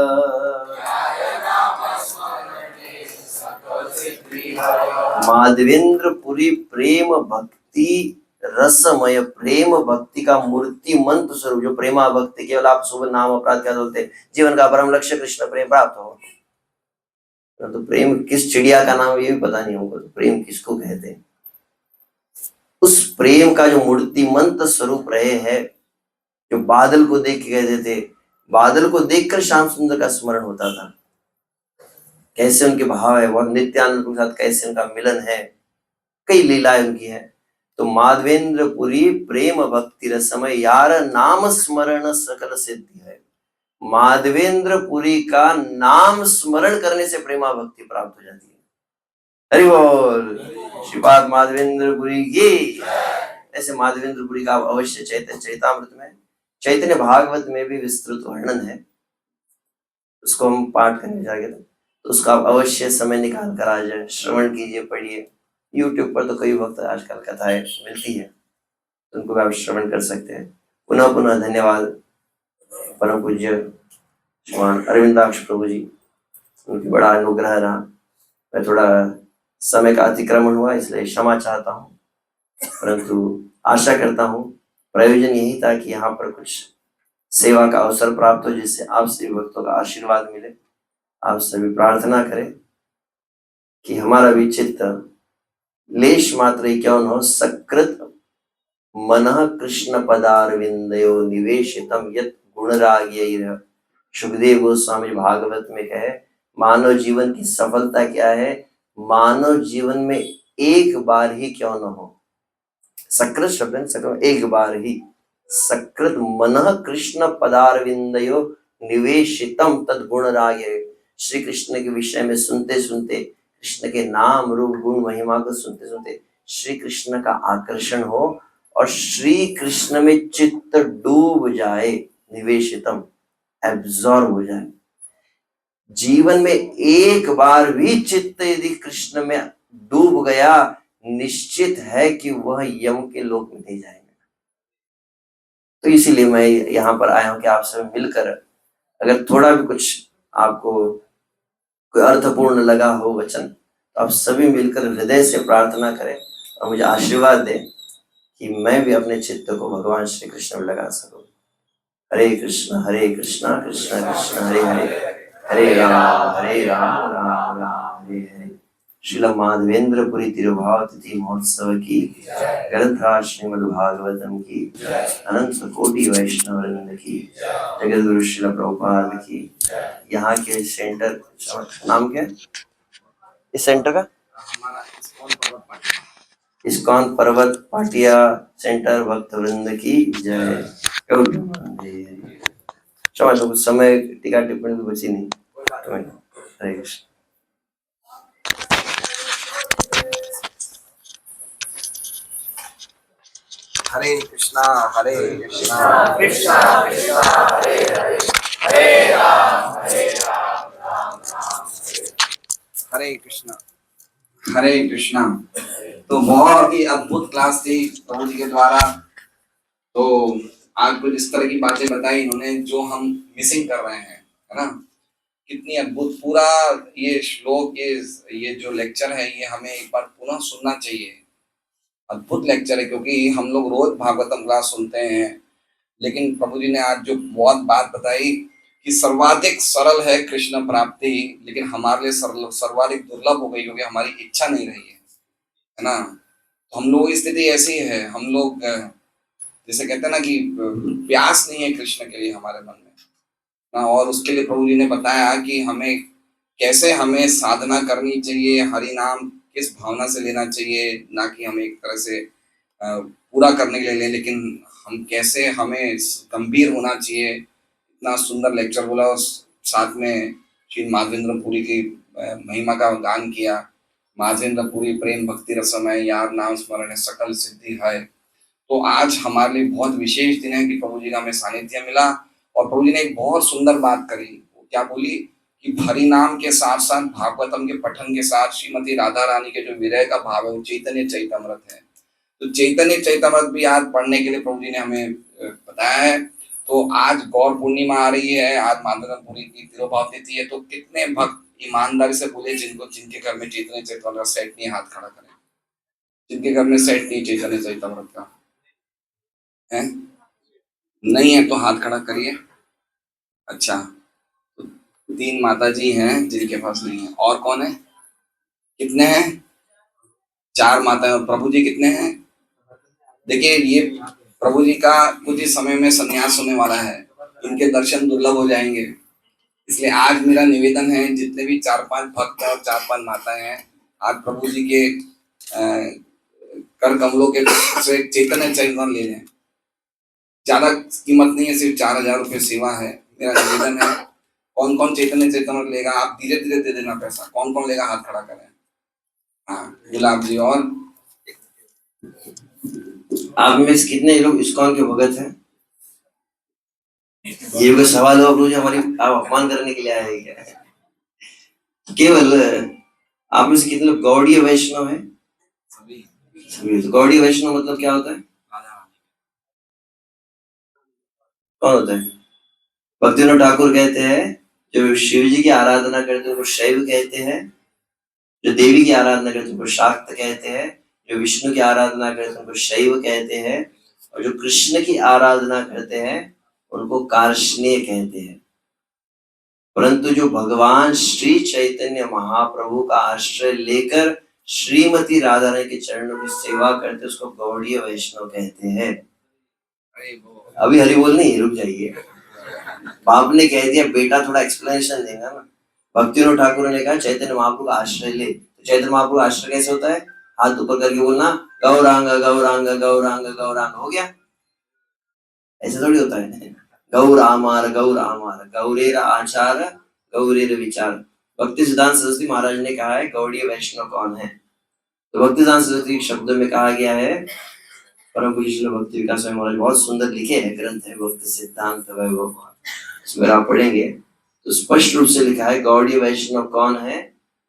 माधवेंद्रपुरी प्रेम भक्ति रसमय, प्रेम भक्ति का मूर्ति मंत्र स्वरूप, जो प्रेमा भक्ति केवल आप सुबह नाम अपराध क्या बोलते, जीवन का परम लक्ष्य कृष्ण प्रेम प्राप्त हो। तो प्रेम किस चिड़िया का नाम ये भी पता नहीं हमको, तो प्रेम किसको कहते हैं। उस प्रेम का जो मूर्ति मंत्र स्वरूप रहे हैं, जो बादल को देख के कहते थे, बादल को देखकर श्याम सुंदर का स्मरण होता था। कैसे उनके भाव है, बहुत नित्यानंद के साथ कैसे उनका मिलन है, कई लीलाएं उनकी है। तो माधवेंद्रपुरी प्रेम भक्ति रसमय, यार नाम स्मरण सकल सिद्धि है। माधवेंद्रपुरी का नाम स्मरण करने से प्रेमा भक्ति प्राप्त हो जाती है। हरि बोल। श्रीपाद माधवेंद्रपुरी की। ऐसे माधवेंद्रपुरी का अवश्य चैतामृत में, चैतन्य भागवत में भी विस्तृत वर्णन है, उसको हम पाठ करने जाएंगे तो उसका आप अवश्य समय निकाल कर आ जाए, श्रवण कीजिए, पढ़िए। YouTube पर तो कई वक्त आजकल कथाएं मिलती है, उनको भी आप श्रवण कर सकते हैं। पुनः पुनः धन्यवाद परम पूज्य श्रीमान अरविंदाक्ष प्रभु जी, उनकी बड़ा अनुग्रह रहा। मैं थोड़ा समय का अतिक्रमण हुआ इसलिए क्षमा चाहता हूँ, परंतु आशा करता हूँ प्रयोजन यही था कि यहाँ पर कुछ सेवा का अवसर प्राप्त हो, जिससे आप सभी भक्तों का आशीर्वाद मिले। आप सभी प्रार्थना करें कि हमारा भी चित्त लेश मात्र ही क्यों न हो, सकृत मनः कृष्ण पदारविंदयो निवेशितम यत् गुणराग्यैः। सुखदेव गोस्वामी भागवत में कहे, मानव जीवन की सफलता क्या है? मानव जीवन में एक बार ही क्यों न हो, सकृत शब्द सकृत एक बार ही, सकृत मनः कृष्ण पदारविंदयो निवेशितम तद गुणराग्यैः। श्री कृष्ण के विषय में सुनते सुनते, कृष्ण के नाम रूप गुण महिमा को सुनते सुनते श्री कृष्ण का आकर्षण हो और श्री कृष्ण में चित्त डूब जाए, निवेशितम एब्जॉर्ब हो जाए। जीवन में एक बार भी चित्त यदि कृष्ण में डूब गया, निश्चित है कि वह यम के लोक में नहीं जाएंगे। तो इसीलिए मैं यहाँ पर आया हूँ कि आप सब मिलकर अगर थोड़ा भी कुछ आपको कोई अर्थपूर्ण लगा हो वचन, तो आप सभी मिलकर हृदय से प्रार्थना करें और मुझे आशीर्वाद दें कि मैं भी अपने चित्त को भगवान श्री कृष्ण में लगा सकूं। हरे कृष्ण कृष्ण कृष्ण हरे हरे, हरे राम राम राम हरे हरे। श्रील माधवेंद्रपुरी तिरुभाव तिथि महोत्सव की, ग्रंथराज श्रीमद् भागवतम की, अनंत कोटि वैष्णव वृंद की, जगत गुरु श्रील प्रभुपाद की। यहाँ के सेंटर नाम क्या है इस सेंटर का? इस्कॉन पर्वत पाटिया सेंटर भक्त वृंद की जय। क्षमा तो कुछ समय टीका टिप्पणी भी बची नहीं। हरे कृष्ण। हरे कृष्णा कृष्णा कृष्णा हरे हरे, हरे राम राम राम हरे कृष्णा, हरे कृष्णा। तो बहुत ही अद्भुत क्लास थी प्रभु जी के द्वारा। तो आज कुछ इस तरह की बातें बताई इन्होंने जो हम मिसिंग कर रहे हैं, है ना। कितनी अद्भुत पूरा ये श्लोक, ये जो लेक्चर है, ये हमें एक बार पुनः सुनना चाहिए। अद्भुत लेक्चर है, क्योंकि हम लोग रोज भागवतम क्लास सुनते हैं, लेकिन प्रभु जी ने आज जो बहुत बात बताई कि सर्वाधिक सरल है कृष्ण प्राप्ति, लेकिन हमारे लिए सर्वाधिक दुर्लभ हो गई, क्योंकि हमारी इच्छा नहीं रही है ना। तो हम लोग की स्थिति ऐसी है, हम लोग जैसे कहते हैं ना कि प्यास नहीं है कृष्ण के लिए हमारे मन में ना। और उसके लिए प्रभु जी ने बताया कि हमें कैसे हमें साधना करनी चाहिए, हरि नाम किस भावना से लेना चाहिए, ना कि हमें एक तरह से पूरा करने के लिए लें, लेकिन हम कैसे हमें गंभीर होना चाहिए। इतना सुंदर लेक्चर बोला और साथ में श्री माधवेंद्रपुरी की महिमा का गान किया। माधवेंद्रपुरी प्रेम भक्ति रसमय, यार नाम स्मरण सकल सिद्धि है। तो आज हमारे लिए बहुत विशेष दिन है कि प्रभु जी का हमें सानिध्य मिला। और प्रभु जी ने एक बहुत सुंदर बात करी, वो क्या बोली कि हरि नाम के साथ साथ भागवतम के पठन के साथ श्रीमती राधा रानी के जो विरह का भाव है वो चैतन्य चैतामृत है। तो चैतन्य चैतामृत भी आज पढ़ने के लिए प्रभु जी ने हमें बताया है। तो आज गौर पूर्णिमा आ रही है, आज माधवेंद्रपुरी की तिरुभाव तिथि है। तो कितने भक्त ईमानदारी से बोले जिनके घर में चैतन्य चैतामृत सेट नहीं, हाथ खड़ा करें। जिनके घर में सेट नहीं चैतन्य चैतामृत का है, नहीं है तो हाथ खड़ा करिए। अच्छा, तो 3 माता जी हैं जिनके पास नहीं है। और कौन है? कितने हैं? 4 माता है। प्रभु जी कितने हैं? देखिए, ये प्रभु जी का कुछ ही समय में संन्यास होने वाला है, इनके दर्शन दुर्लभ हो जाएंगे। इसलिए आज मेरा निवेदन है, जितने भी 4-5 भक्त और 4-5 माताएं हैं, आज प्रभु जी के कर कमलों के से चैतन्य चैतन्य ले लें। ज्यादा कीमत नहीं है, सिर्फ 4,000 रुपये सेवा है। मेरा निवेदन है, कौन कौन चैतन्य चैतन्य लेगा, आप धीरे धीरे दे देना पैसा। कौन कौन लेगा हाथ खड़ा करें। हाँ गुलाब जी। और आप में से कितने लोग इस्कॉन के भगत हैं? ये कोई सवाल हो मुझे, हमारी आप अपमान करने के लिए आए हैं क्या? केवल आप में से कितने लोग गौड़ीय वैष्णव हैं? सभी। तो गौड़ीय वैष्णव मतलब क्या होता है? कौन होता है? भक्तिविनोद ठाकुर कहते हैं जो शिव जी की आराधना करते हैं उनको शैव कहते हैं, जो देवी की आराधना करते हैं उनको शाक्त कहते हैं, जो विष्णु की आराधना करते हैं उनको शैव कहते हैं, और जो कृष्ण की आराधना करते हैं उनको कार्ष्णेय कहते हैं। परंतु जो भगवान श्री चैतन्य महाप्रभु का आश्रय लेकर श्रीमती राधा रानी के चरणों की सेवा करते उसको गौड़ीय वैष्णव कहते हैं। अभी हरि बोल नहीं, रुक जाइए। बाप ने कह दिया, बेटा थोड़ा एक्सप्लेनेशन देगा ना। भक्तिविनोद ठाकुर ने कहा चैतन्य महाप्रभु का आश्रय ले। तो चैतन्य महाप्रभु का आश्रय कैसे होता है? हाथ ऊपर करके बोलना गौरांग गौरांग गौरांग गौरांग, हो गया। ऐसा थोड़ी होता है। गौर आमार गौरेर आचार गौरेर विचार। भक्ति सिद्धांत सरस्वती महाराज ने कहा है गौड़ीय वैष्णव कौन है। तो भक्ति सिद्धांत सरस्वती शब्द में कहा गया है, परम पूज्य श्री भक्ति विकास स्वामी महाराज बहुत सुंदर लिखे हैं ग्रंथ है भक्ति सिद्धांत वैभव, इसमें आप पढ़ेंगे तो स्पष्ट रूप से लिखा है गौड़ीय वैष्णव कौन है।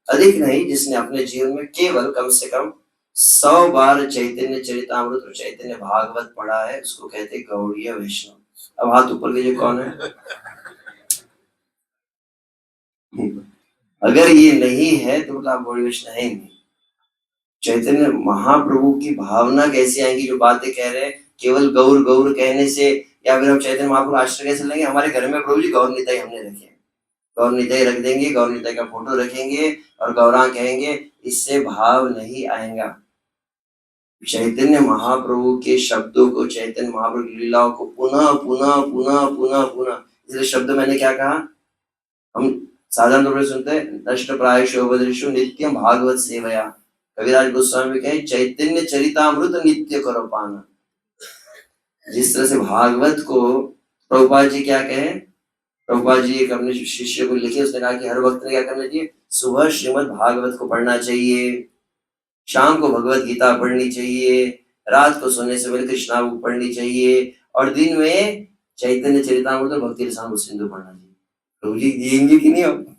अधिक नहीं, जिसने अपने जीवन में केवल कम से कम 100 बार चैतन्य चरितामृत और चैतन्य भागवत पढ़ा है, उसको कहते हैं गौड़ीय वैष्णव। अब हाथ ऊपर कीजिए, कौन है? अगर ये नहीं है तो मतलब आप गौड़ीय वैष्णव है ही नहीं। चैतन्य महाप्रभु की भावना कैसे आएंगी? जो बातें कह रहे हैं केवल गौर गौर कहने से, या फिर हम चैतन्य महाप्रभु आश्रय कैसे लेंगे? हमारे घर में प्रभु जी गौर निताई हमने रखे हैं, गौर निताई रख देंगे, गौर निताई का फोटो रखेंगे और गौरांग कहेंगे, इससे भाव नहीं आएगा। चैतन्य महाप्रभु के शब्दों को, चैतन्य महाप्रभु की लीलाओं को पुनः पुनः पुनः पुनः पुनः, इसलिए शब्द मैंने क्या कहा, हम साधारण तौर पर सुनते हैं नष्ट प्रायशो बद्रिशु नित्यम भागवत सेवया। कविराज गोस्वामी कहे चैतन्य चरितामृत नित्य करो पाना। जिस तरह से भागवत को प्रभुपाद जी क्या कहे, प्रभुपाद जी एक अपने शिष्य को लिखे, उसने कहा कि हर वक्त ने क्या करना चाहिए, सुबह श्रीमद् भागवत को पढ़ना चाहिए, शाम को भगवत गीता पढ़नी चाहिए, रात को सोने से पहले कृष्णावुक पढ़नी चाहिए, और दिन में चैतन्य चरितामृत और भक्ति रसामृत सिंधु पढ़ना चाहिए। प्रभु जी दिएंगे कि नहीं? अब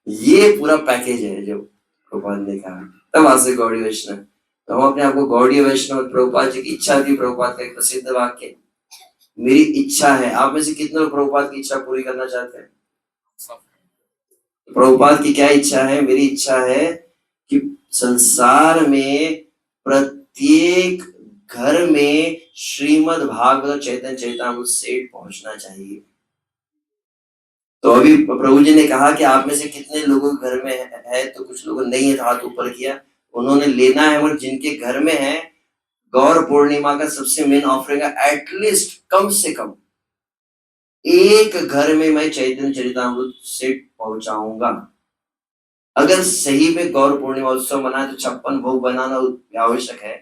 ये पूरा पैकेज है जो प्रभुपाद ने कहा, तब आज से गौड़ीय वैष्णव। तो हम अपने आप को गौड़ीय वैष्णव, प्रभुपाद जी की इच्छा थी, प्रभुपाद का एक प्रसिद्ध वाक्य, मेरी इच्छा है। आप में से कितने लोग प्रभुपाद की इच्छा पूरी करना चाहते हैं? प्रभुपाद की क्या इच्छा है? मेरी इच्छा है कि संसार में प्रत्येक घर में श्रीमद् भागवत चैतन्य चरितामृत सेठ पहुंचना चाहिए। तो अभी प्रभु जी ने कहा कि आप में से कितने लोगों के घर में है, तो कुछ लोगों नहीं है, हाथ ऊपर किया, उन्होंने लेना है। और जिनके घर में है, गौर पूर्णिमा का सबसे मेन ऑफरिंग है, एटलीस्ट कम से कम एक घर में मैं चैतन्य चरितामृत से पहुंचाऊंगा। अगर सही में गौर पूर्णिमा उत्सव मनाए तो 56 भोग बनाना आवश्यक है,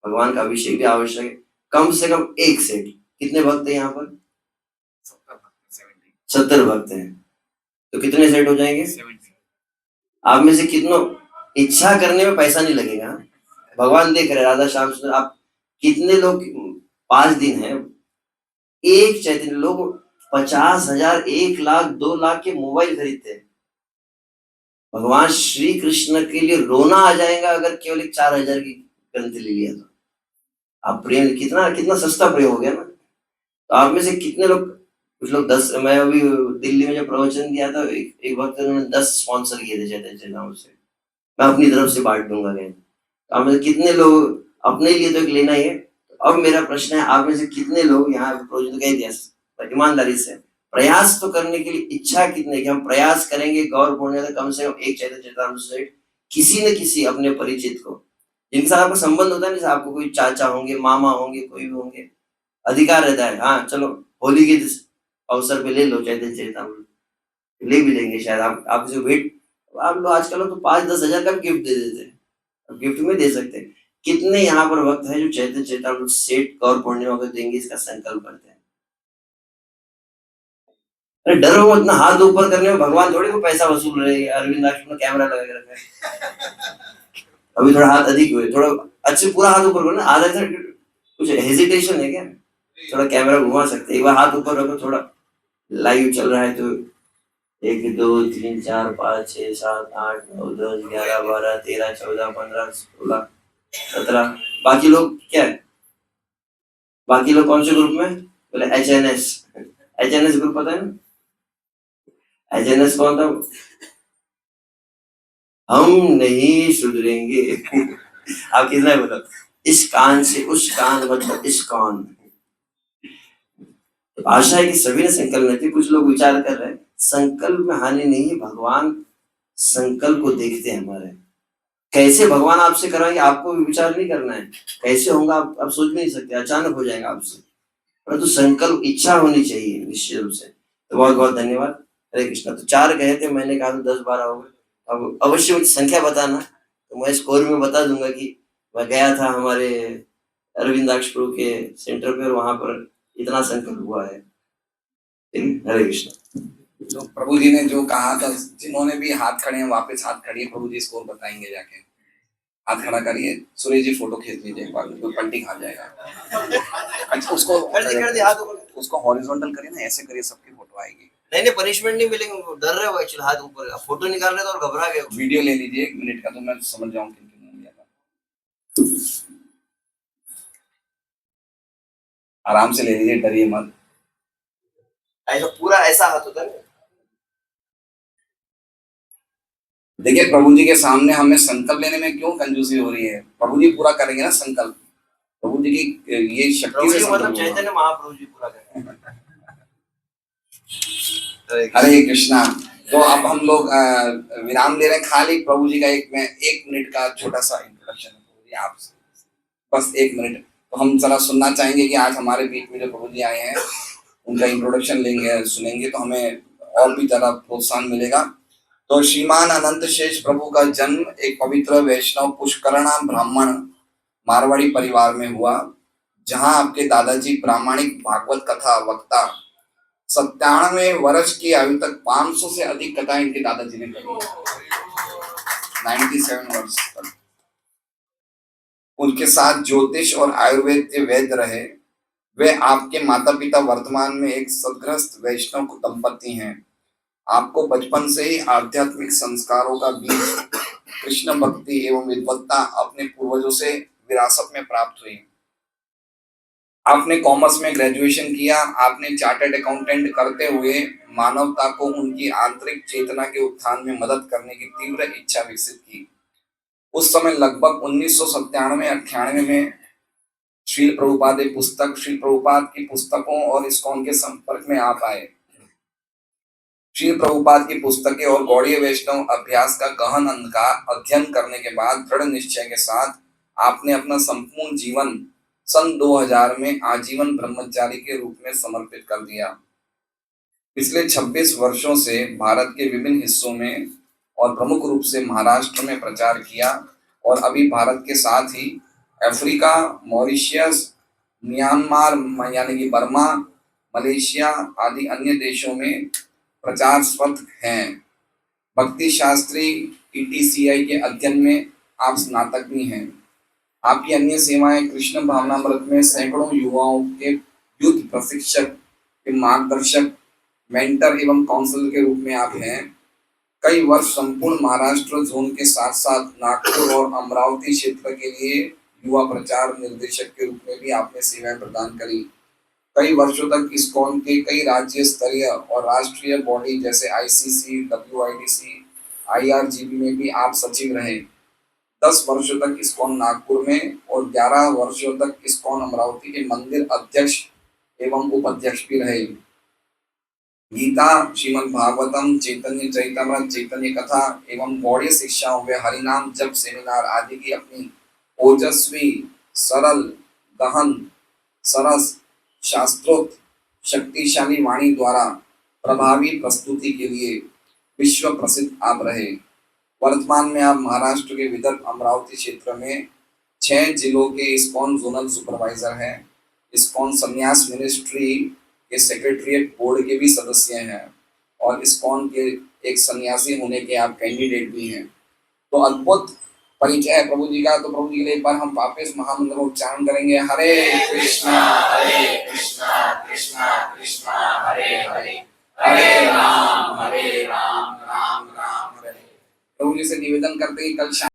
भगवान का अभिषेक भी आवश्यक है, कम से कम एक सेट। कितने भक्त हैं यहाँ पर? 70 भक्त हैं, तो कितने सेट हो जाएंगे? आप में से कितनों, इच्छा करने में पैसा नहीं लगेगा, भगवान देख रहे, राधा श्याम सुंदर। आप कितने लोग 5 दिन है, एक चैतन्य लोग 50,000 1 लाख 2 लाख के मोबाइल खरीदते हैं। भगवान श्री कृष्ण के लिए रोना आ जाएगा अगर केवल 4,000 की ग्रंथ ले लिया तो। आप प्रेम कितना कितना सस्ता प्रेम हो गया ना। तो आप में से कितने लोग, कुछ लोग 10, मैं अभी दिल्ली में जब प्रवचन दिया था, एक वक्त उन्होंने 10 स्पॉन्सर किए थे चैतन्य चरितामृत से, मैं अपनी तरफ से बांट दूंगा। तो आप में कितने लोग अपने लिए तो एक लेना ही है। तो अब मेरा प्रश्न है, आप में से कितने लोग यहाँ प्रवचन कह दिया, ईमानदारी से प्रयास तो करने के लिए इच्छा कितने कि हम प्रयास करेंगे गौर पूर्णिमा कम से कम एक चैतन्य चरितामृत से किसी न किसी अपने परिचित को, जिनके साथ आपका संबंध होता है, जैसे आपको कोई चाचा होंगे, मामा होंगे, कोई भी होंगे, अधिकार रहता है, हाँ चलो होली के अवसर पे ले लो चैतन्य चरितामृत, ले भी लेंगे शायद। आप जो भेंट, आप लोग आजकल तो 5-10 हजार का गिफ्ट दे देते हैं, गिफ्ट में दे सकते हैं। कितने यहाँ पर वक्त है जो चैतन्य चरितामृत सेठ गौर पूर्णिमा को देंगे, इसका संकल्प करते हैं? अरे डरो मत ना, हाथ ऊपर करने में भगवान थोड़ी को पैसा वसूल रहे हैं। अरविंद आश्रम में कैमरा लगा के रखा है। अभी थोड़ा हाथ अधिक हुए, थोड़ा अच्छे पूरा हाथ ऊपर करो ना, आधा ऐसा कुछ हेजिटेशन है क्या? थोड़ा कैमरा घुमा सकते हैं, एक बार हाथ ऊपर रखो, थोड़ा लाइव चल रहा है तो 1 2 3 4 5 6 7 8 9 10 11 12 13 14 15 16 17। बाकी लोग क्या है? बाकी लोग कौन से ग्रुप में? बोले HNS। HNS ग्रुप पता है ना? HNS कौन था? हम नहीं सुधरेंगे। आप कितना बोला? इस कान से उस कान, मतलब इस कान। तो आशा है कि सभी ने संकल्प नहीं थे। कुछ लोग विचार कर रहे हैं, संकल्प में हानि नहीं है, भगवान संकल्प को देखते हैं हमारे। कैसे भगवान आपसे कराएंगे, आपको भी विचार नहीं करना है। कैसे होगा आप सोच भी नहीं सकते, अचानक हो जाएगा आपसे। परंतु संकल्प, इच्छा होनी चाहिए निश्चित रूप से। तो बहुत बहुत धन्यवाद। हरे कृष्णा। तो 4 कहे थे, मैंने कहा तो 10-12 हो गए। अब अवश्य मुझे संख्या बताना, तो मैं स्कोर में बता दूंगा कि मैं गया था हमारे अरविंदाक्ष प्रभु के सेंटर पे और वहां पर इतना संकल्प हुआ है। हरे कृष्ण। जो प्रभु जी ने जो कहा था, जिन्होंने भी हाथ खड़े हैं वापस हाथ खड़िए, प्रभु जी स्कोर बताएंगे जाके। हाथ खड़ा करिए, सुरेश जी फोटो खींच लीजिए एक बार, कोई पलटी खा जाएगा। अच्छा उसको कर दे हाथ ऊपर, उसको हॉरिजॉन्टल करिए ना, ऐसे करिए, सबकी फोटो आएगी। नहीं पनिशमेंट नहीं मिलेंगे, वो डर रहे हो एक्चुअली, हाथ ऊपर फोटो निकाल रहे थे और घबरा गए। वीडियो ले लीजिए 1 मिनट का, तो मैं समझ जाऊं किन किन ने लिया था। आराम से ले लीजिए, डरिए मत। ऐसा पूरा ऐसा हाथ होता है। देखिए प्रभु जी के सामने हमें संकल्प लेने में क्यों कंजूसी हो रही है? प्रभु जी पूरा करेंगे ना संकल्प। प्रभु जी की ये शक्ति से मतलब चैतन्य महाप्रभु जी पूरा करेंगे। हरे कृष्णा। तो अब हम लोग विराम ले रहे हैं, खाली प्रभु जी का 1 मिनट का छोटा सा इंट्रोडक्शन आप बस 1 मिनट। तो हम जरा सुनना चाहेंगे कि आज हमारे बीच में जो प्रभु जी आए हैं उनका इंट्रोडक्शन लेंगे, सुनेंगे, तो हमें और भी ज्यादा प्रोत्साहन मिलेगा। तो श्रीमान अनंत शेष प्रभु का जन्म एक पवित्र वैष्णव पुष्करणा ब्राह्मण मारवाड़ी परिवार में हुआ, जहां आपके दादाजी प्रामाणिक भागवत कथा वक्ता 97 वर्ष की आयु तक 500 से अधिक कथाएं इनके दादाजी ने कही। 97 वर्ष तक उनके साथ ज्योतिष और आयुर्वेद के वैद्य रहे। वे आपके माता पिता वर्तमान में एक सदगृहस्थ वैष्णव दंपति हैं। आपको बचपन से ही आध्यात्मिक संस्कारों का बीज, कृष्ण भक्ति एवं विद्वत्ता अपने पूर्वजों से विरासत में प्राप्त हुई। आपने कॉमर्स में ग्रेजुएशन किया। आपने चार्टर्ड अकाउंटेंट करते हुए मानवता को उनकी आंतरिक चेतना के उत्थान में मदद करने की तीव्र इच्छा विकसित की। उस समय लगभग 1997-98 में श्रील प्रभुपाद पुस्तक, श्रील प्रभुपाद की पुस्तकों और इस्कॉन के संपर्क में आप आए। श्रील प्रभुपाद की पुस्तकें और गौड़ीय वैष्णव अभ्यास का गहन अध्ययन करने के बाद दृढ़ निश्चय के साथ आपने अपना संपूर्ण जीवन सन 2000 में आजीवन ब्रह्मचारी के रूप में समर्पित कर दिया। पिछले 26 वर्षों से भारत के विभिन्न हिस्सों में और प्रमुख रूप से महाराष्ट्र में प्रचार किया, और अभी भारत के साथ ही अफ्रीका, मॉरिशियस, म्यांमार यानी कि बर्मा, मलेशिया आदि अन्य देशों में प्रचाररत हैं। भक्ति शास्त्री ETCI के अध्ययन में आप स्नातक भी हैं। आपकी अन्य सेवाएं कृष्ण भावनामृत में सैकड़ों युवाओं के युद्ध प्रशिक्षक, मार्गदर्शक, मेंटर एवं काउंसलर के रूप में आप हैं। कई वर्ष संपूर्ण महाराष्ट्र जोन के साथ साथ नागपुर और अमरावती क्षेत्र के लिए युवा प्रचार निर्देशक के रूप में भी आपने सेवाएं प्रदान करी। कई वर्षों तक इस्कॉन के कई राज्य स्तरीय और राष्ट्रीय बॉडी जैसे ICC, WIDC, IRGB में भी आप सचिव रहे। 10 वर्षों तक इस्कॉन नागपुर में और 11 वर्षों तक इस्कॉन अमरावती के मंदिर अध्यक्ष एवं उपाध्यक्ष भी रहे। गीता, श्रीमद् भागवतम, चैतन्य चरितामृत, चैतन्य कथा एवं गौड़ीय शिक्षाओं व हरिनाम जप सेमिनार आदि की अपनी ओजस्वी, सरल, गहन, सरस, शास्त्रोक्त, शक्तिशाली वाणी द्वारा प्रभावी प्रस्तुति के लिए विश्व प्रसिद्ध आप रहे। वर्तमान में आप महाराष्ट्र के विदर्भ अमरावती क्षेत्र में 6 जिलों के इस्कॉन जोनल सुपरवाइजर हैं। इस्कॉन संन्यास मिनिस्ट्री के सेक्रेटरीट बोर्ड के भी सदस्य हैं और इस्कॉन के एक सन्यासी होने के आप कैंडिडेट भी हैं। तो अद्भुत परिचय है प्रभु जी का। तो प्रभु जी के लिए एक बार हम वापस महामंत्र उच्चारण करेंगे, हरे कृष्णा कृष्णा कृष्णा हरे हरे, हरे राम राम राम हरे हरे। प्रभु जी से निवेदन करते हैं कल शाम